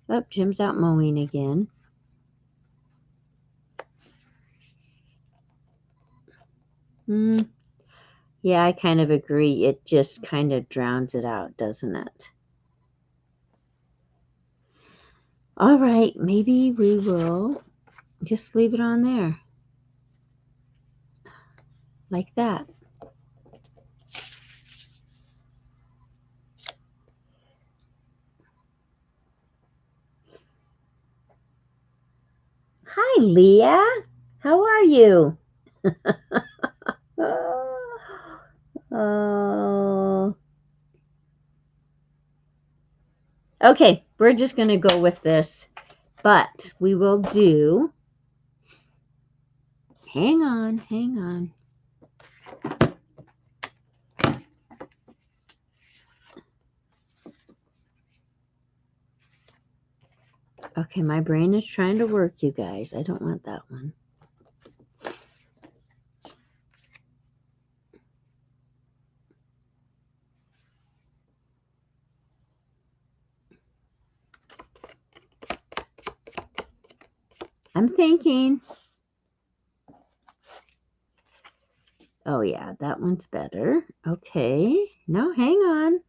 Oh, Jim's out mowing again. Yeah, I kind of agree. It just kind of drowns it out, doesn't it? All right, maybe we will just leave it on there. Like that. Hi, Leah. How are you? Oh. Okay, we're just going to go with this. But we will do... Hang on, hang on. Okay, my brain is trying to work, you guys. I don't want that one. I'm thinking. Oh, yeah, that one's better. Okay. No, hang on.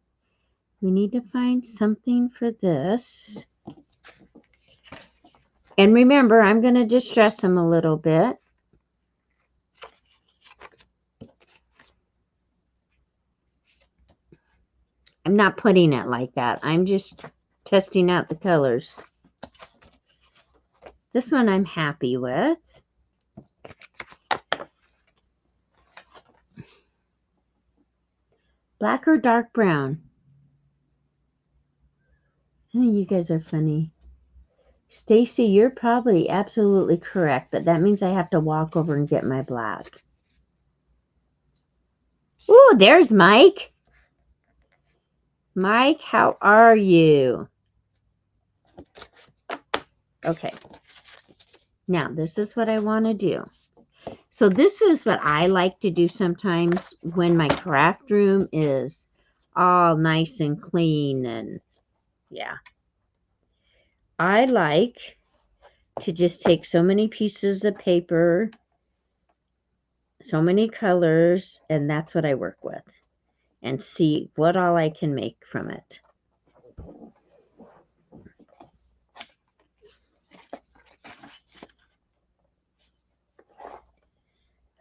We need to find something for this. And remember, I'm going to distress them a little bit. I'm not putting it like that. I'm just testing out the colors. This one I'm happy with. Black or dark brown? I think you guys are funny. Stacy, you're probably absolutely correct, but that means I have to walk over and get my black. Ooh, there's Mike. Mike, how are you? Okay. Now, this is what I want to do. So this is what I like to do sometimes when my craft room is all nice and clean and yeah. I like to just take so many pieces of paper, so many colors, and that's what I work with, and see what all I can make from it.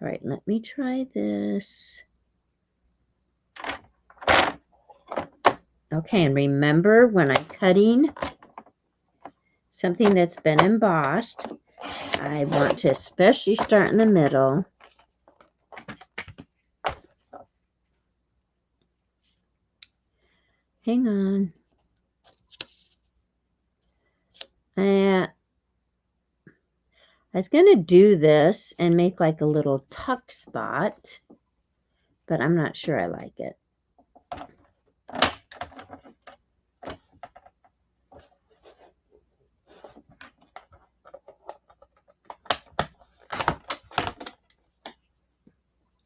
All right, let me try this. Okay, and remember when I'm cutting something that's been embossed, I want to especially start in the middle. Hang on. I was going to do this and make like a little tuck spot, but I'm not sure I like it.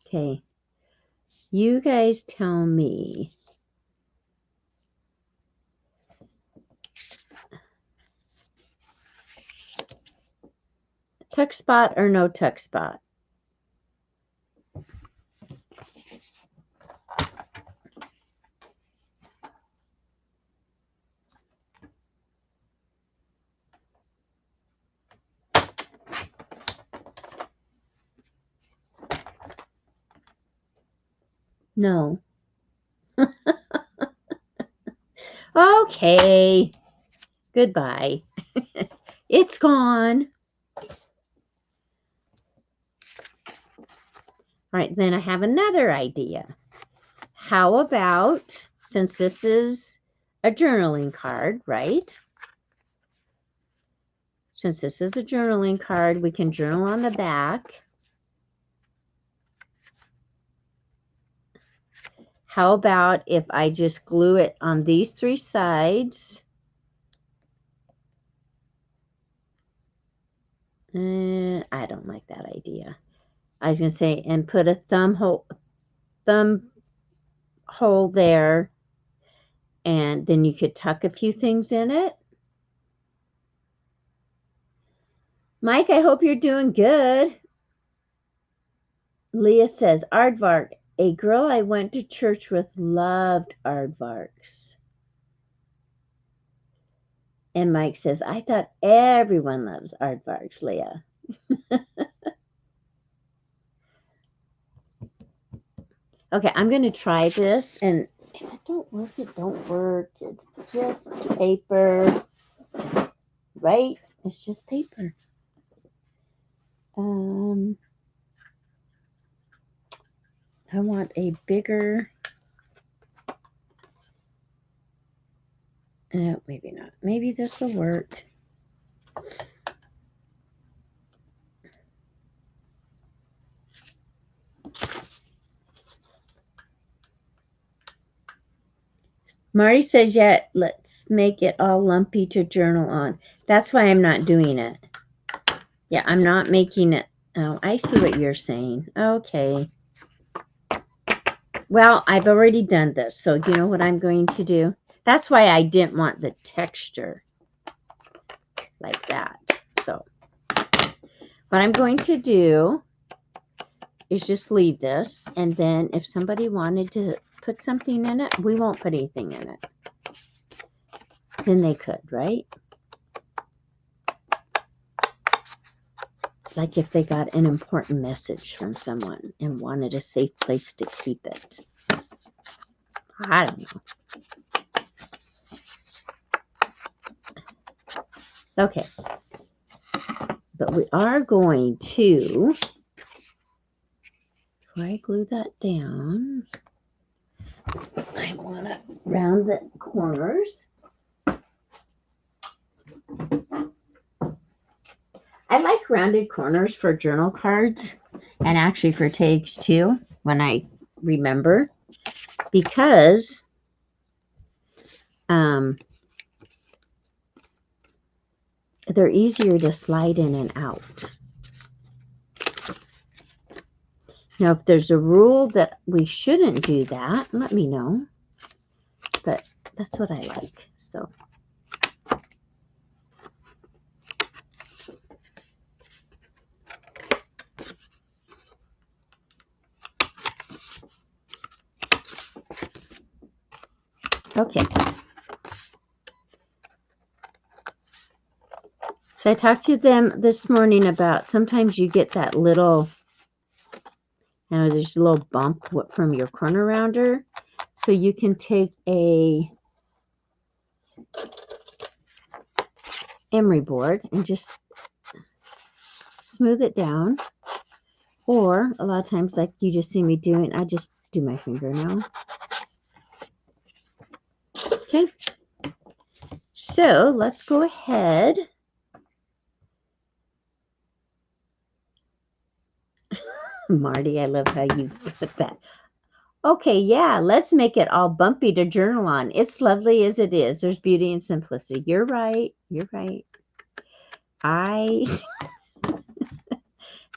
Okay, you guys tell me. Tuck spot or no tuck spot? No. Okay. Goodbye. It's gone. All right, then I have another idea. How about, since this is a journaling card, right? Since this is a journaling card, we can journal on the back. How about if I just glue it on these three sides? I don't like that idea. I was going to say, and put a thumb hole there, and then you could tuck a few things in it. Mike, I hope you're doing good. Leah says, aardvark. A girl I went to church with loved aardvarks. And Mike says, I thought everyone loves aardvarks, Leah. Okay, I'm going to try this. And if it don't work, it don't work. It's just paper. Right? It's just paper. I want a bigger, maybe not. Maybe this will work. Marty says, yeah, let's make it all lumpy to journal on. That's why I'm not doing it. Yeah, I'm not making it. Oh, I see what you're saying. Okay. Well, I've already done this, so you know what I'm going to do? That's why I didn't want the texture like that. So what I'm going to do is just leave this, and then if somebody wanted to put something in it, we won't put anything in it. Then they could, right? Like if they got an important message from someone and wanted a safe place to keep it. I don't know. Okay. But we are going to, before I glue that down, I want to round the corners. I like rounded corners for journal cards and actually for tags too, when I remember, because they're easier to slide in and out. Now, if there's a rule that we shouldn't do that, let me know. But that's what I like. So, Okay. So I talked to them this morning about sometimes you get that little, there's a little bump from your corner rounder. So you can take a emery board and just smooth it down. Or a lot of times, like you just see me doing, I just do my fingernail. Okay. So let's go ahead. Marty, I love how you put that. Okay, yeah, let's make it all bumpy to journal on. It's lovely as it is. There's beauty and simplicity. You're right. You're right.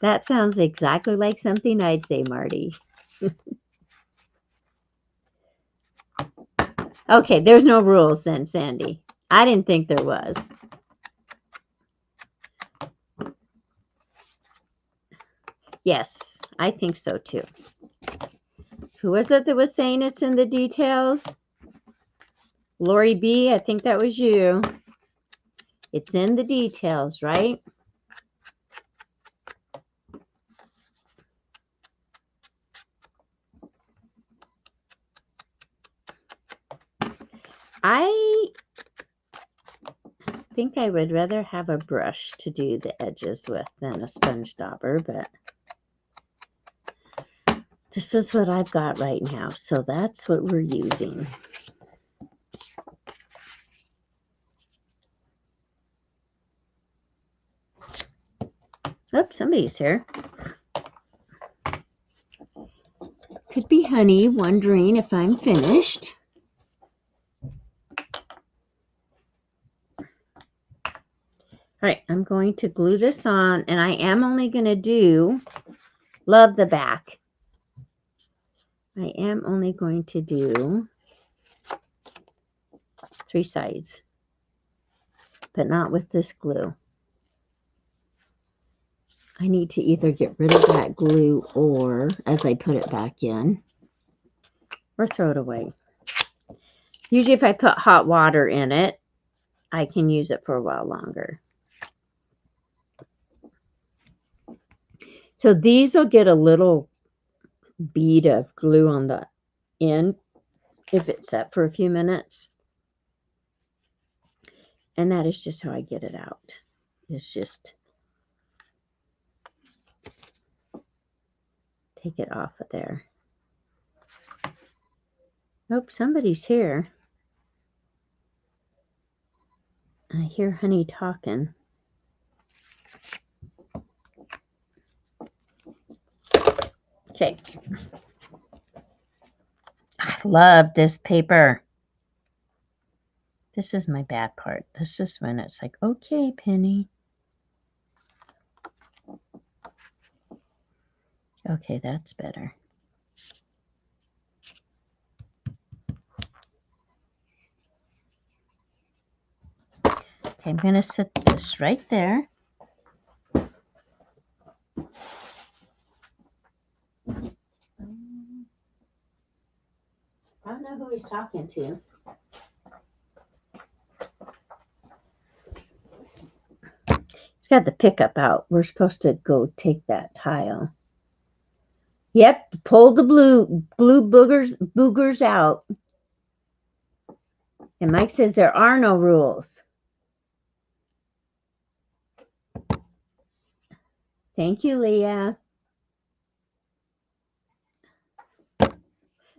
That sounds exactly like something I'd say, Marty. Okay, there's no rules then, Sandy. I didn't think there was. Yes, I think so too. Who was it that was saying it's in the details? Lori B, I think that was you. It's in the details, right? I think I would rather have a brush to do the edges with than a sponge dauber, but this is what I've got right now, so that's what we're using. Oops, somebody's here. Could be Honey wondering if I'm finished. All right, I'm going to glue this on, and I am only going to do, love the back. I am only going to do 3 sides, but not with this glue. I need to either get rid of that glue or, as I put it back in, or throw it away. Usually if I put hot water in it, I can use it for a while longer. So these will get a little bead of glue on the end if it's set for a few minutes. And that is just how I get it out. It's just take it off of there. Oh, somebody's here. I hear Honey talking. Okay. I love this paper. This is my bad part. This is when it's like, okay, Penny. Okay, that's better. Okay, I'm going to set this right there. I don't know who he's talking to. He's got the pickup out. We're supposed to go take that tile. Yep, pull the glue boogers out. And Mike says there are no rules. Thank you, Leah.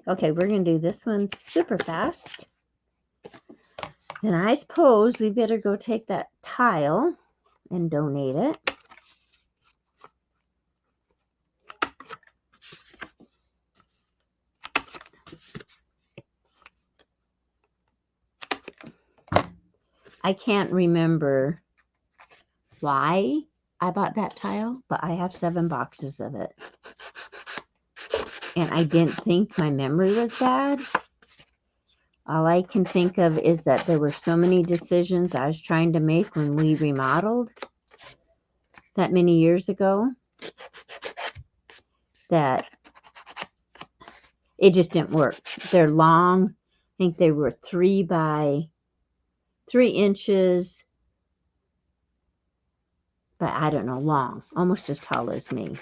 Okay, we're going to do this one super fast. And I suppose we better go take that tile and donate it. I can't remember why I bought that tile, but I have 7 boxes of it. And I didn't think my memory was bad. All I can think of is that there were so many decisions I was trying to make when we remodeled that many years ago that it just didn't work. They're long, think they were 3 by 3 inches, but I don't know, long, almost as tall as me,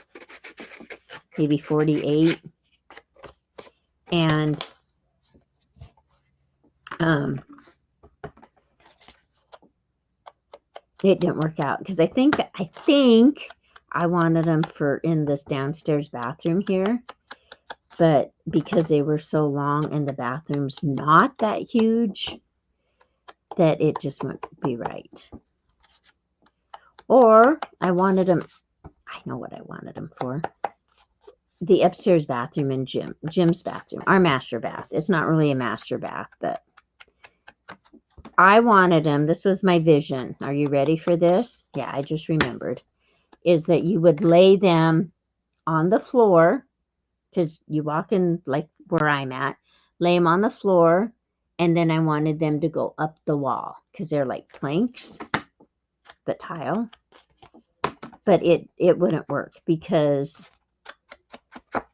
maybe 48. And it didn't work out because I think I wanted them for in this downstairs bathroom here, but because they were so long and the bathroom's not that huge, that it just wouldn't be right. Or I wanted them, I know what I wanted them for. The upstairs bathroom and Jim's bathroom, our master bath. It's not really a master bath, but I wanted them. This was my vision. Are you ready for this? Yeah, I just remembered. Is that you would lay them on the floor, because you walk in like where I'm at, lay them on the floor, and then I wanted them to go up the wall because they're like planks, but tile. But it wouldn't work because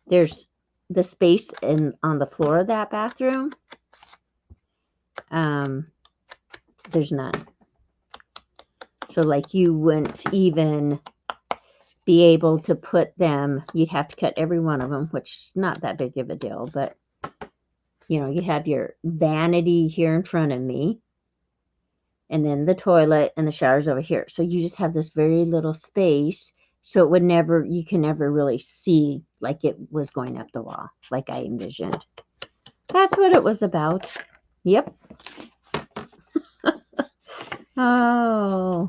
there's the space on the floor of that bathroom. There's none. So like you wouldn't even be able to put them, you'd have to cut every one of them, which is not that big of a deal, but you know, you have your vanity here in front of me, and then the toilet and the shower's over here. So you just have this very little space, so it would never, you can never really see like it was going up the wall, like I envisioned. That's what it was about. Yep. Oh.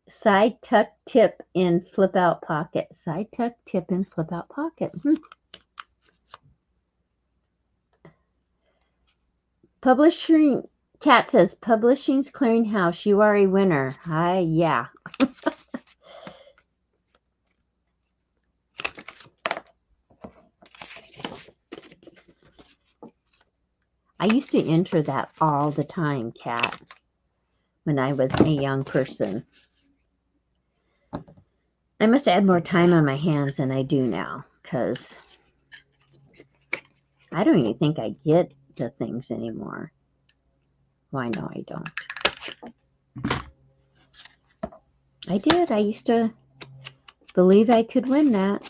Side tuck tip in flip out pocket. Side tuck tip in flip out pocket. Publishing, Kat says, Publishing's Clearinghouse, you are a winner. Hi, yeah. I used to enter that all the time, Kat, when I was a young person. I must add more time on my hands than I do now, because I don't even think I get the things anymore. Well, I know I don't. I did. I used to believe I could win that.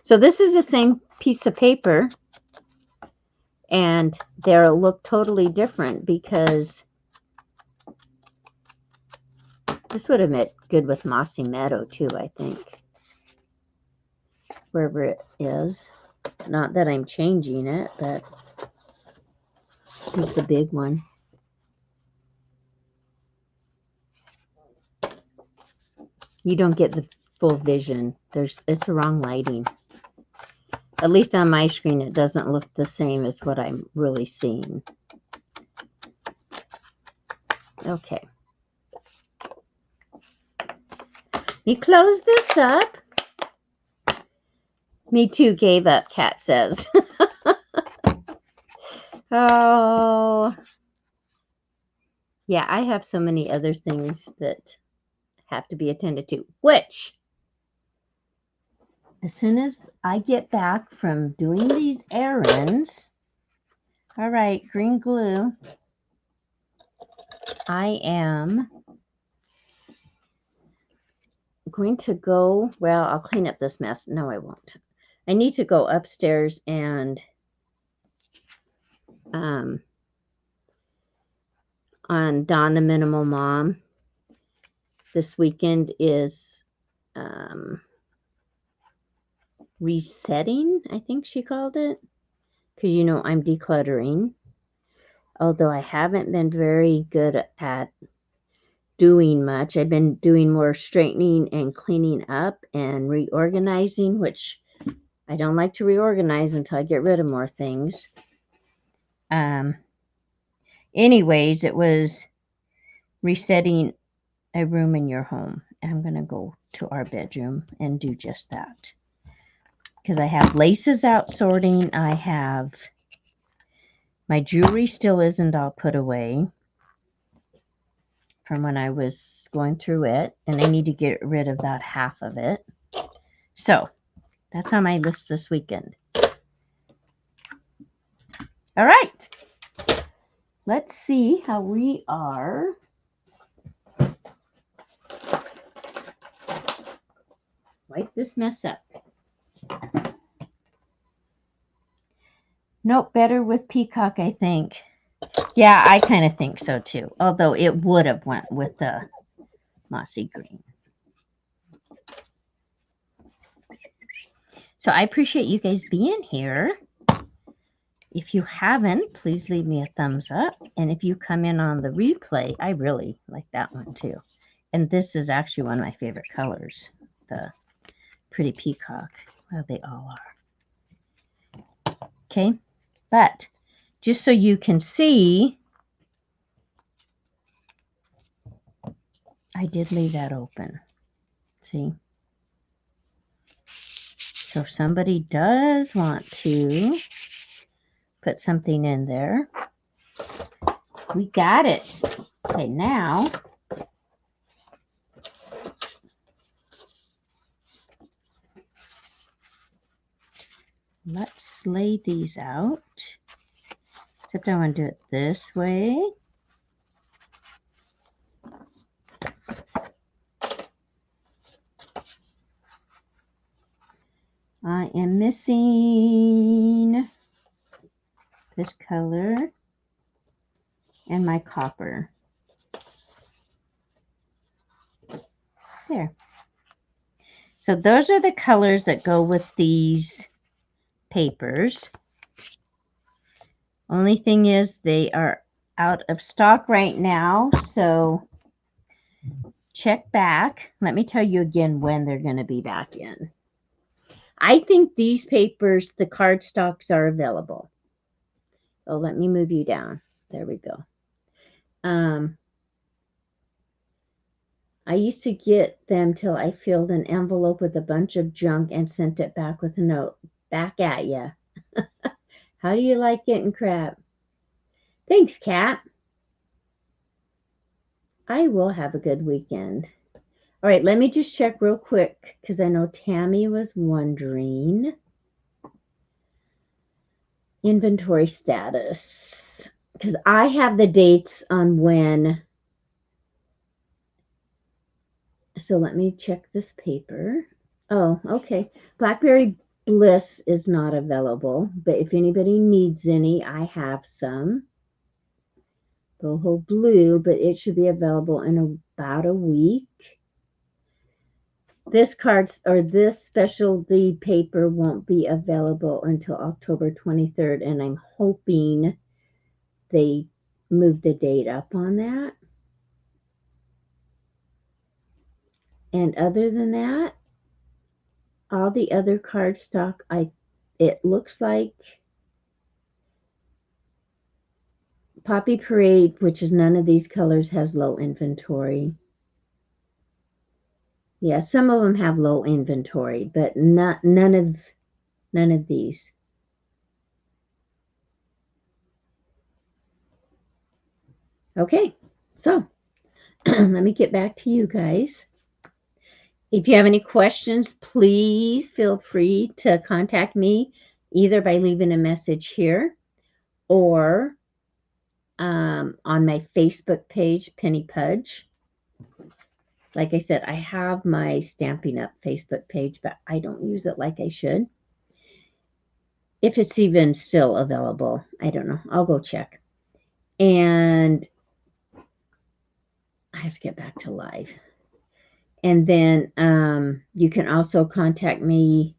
So this is the same piece of paper, and they'll look totally different because this would have met good with Mossy Meadow too, I think. Wherever it is. Not that I'm changing it, but here's the big one. You don't get the full vision. It's the wrong lighting. At least on my screen, it doesn't look the same as what I'm really seeing. Okay. You close this up. Me too, gave up, Kat says. Oh. Yeah, I have so many other things that have to be attended to, which as soon as I get back from doing these errands, all right, green glue, I am going to go, well, I'll clean up this mess. No, I won't. I need to go upstairs and on Dawn the Minimal Mom. This weekend is resetting, I think she called it, because you know I'm decluttering, although I haven't been very good at doing much. I've been doing more straightening and cleaning up and reorganizing, which I don't like to reorganize until I get rid of more things. Anyways, it was resetting a room in your home. I'm going to go to our bedroom and do just that. Because I have laces out sorting. I have my jewelry still isn't all put away from when I was going through it. And I need to get rid of about half of it. So that's on my list this weekend. All right. Let's see how we are. Wipe this mess up. Nope, better with peacock, I think. Yeah, I kind of think so too. Although it would have went with the mossy green. So I appreciate you guys being here. If you haven't, please leave me a thumbs up. And if you come in on the replay, I really like that one too. And this is actually one of my favorite colors, the pretty peacock. Well, they all are. Okay, but just so you can see, I did leave that open. See? So if somebody does want to put something in there, we got it. Okay, now let's lay these out. Except I want to do it this way. I am missing this color and my copper. There. So those are the colors that go with these papers. Only thing is they are out of stock right now, so check back. Let me tell you again when they're going to be back in. I think these papers, the cardstocks, are available. Oh, let me move you down. There we go. I used to get them till I filled an envelope with a bunch of junk and sent it back with a note. Back at ya. How do you like getting crap? Thanks, Kat. I will have a good weekend. All right, let me just check real quick because I know Tammy was wondering. Inventory status. Because I have the dates on when. So let me check this paper. Oh, okay. Blackberry Bliss is not available, but if anybody needs any, I have some. Boho Blue, but it should be available in about a week. This this specialty paper won't be available until October 23rd, and I'm hoping they move the date up on that. And other than that, all the other cardstock, it looks like Poppy Parade, which is none of these colors, has low inventory. Yeah, some of them have low inventory, but none of these. Okay, so let me get back to you guys. If you have any questions, please feel free to contact me either by leaving a message here or on my Facebook page, Penny Pudge. Like I said, I have my Stampin' Up Facebook page, but I don't use it like I should. If it's even still available, I don't know. I'll go check. And I have to get back to live. And then you can also contact me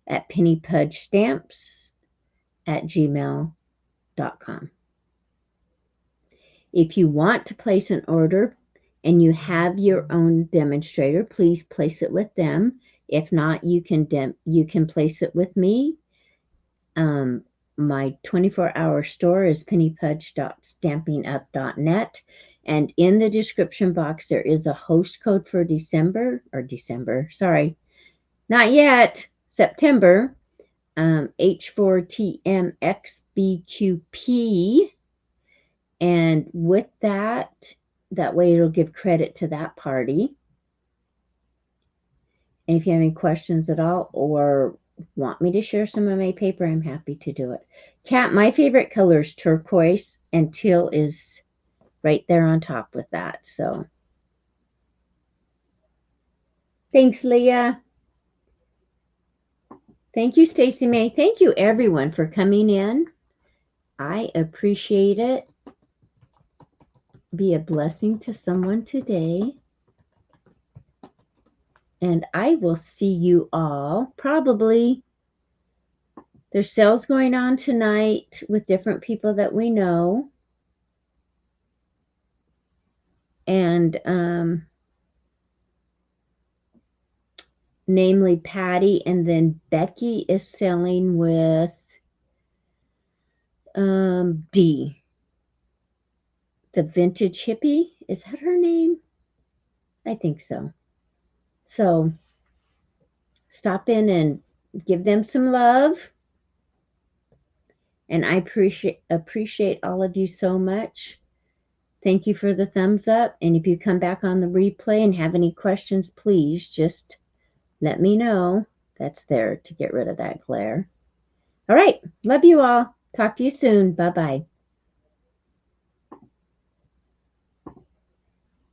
at pennypudgestamps@gmail.com. If you want to place an order and you have your own demonstrator, please place it with them. If not, you can place it with me. My 24-hour store is pennypudgestampinup.net. And in the description box, there is a host code for September, H4TMXBQP. And with that way it'll give credit to that party. And if you have any questions at all or want me to share some of my paper, I'm happy to do it. Kat, my favorite color is turquoise, and teal is right there on top with that. So thanks, Leah. Thank you, Stacy May. Thank you, everyone, for coming in. I appreciate it. Be a blessing to someone today. And I will see you all probably. There's sales going on tonight with different people that we know. And namely Patty, and then Becky is selling with D. The Vintage Hippie. Is that her name? I think so. So stop in and give them some love. And I appreciate all of you so much. Thank you for the thumbs up. And if you come back on the replay and have any questions, please just let me know. That's there to get rid of that glare. All right. Love you all. Talk to you soon. Bye-bye.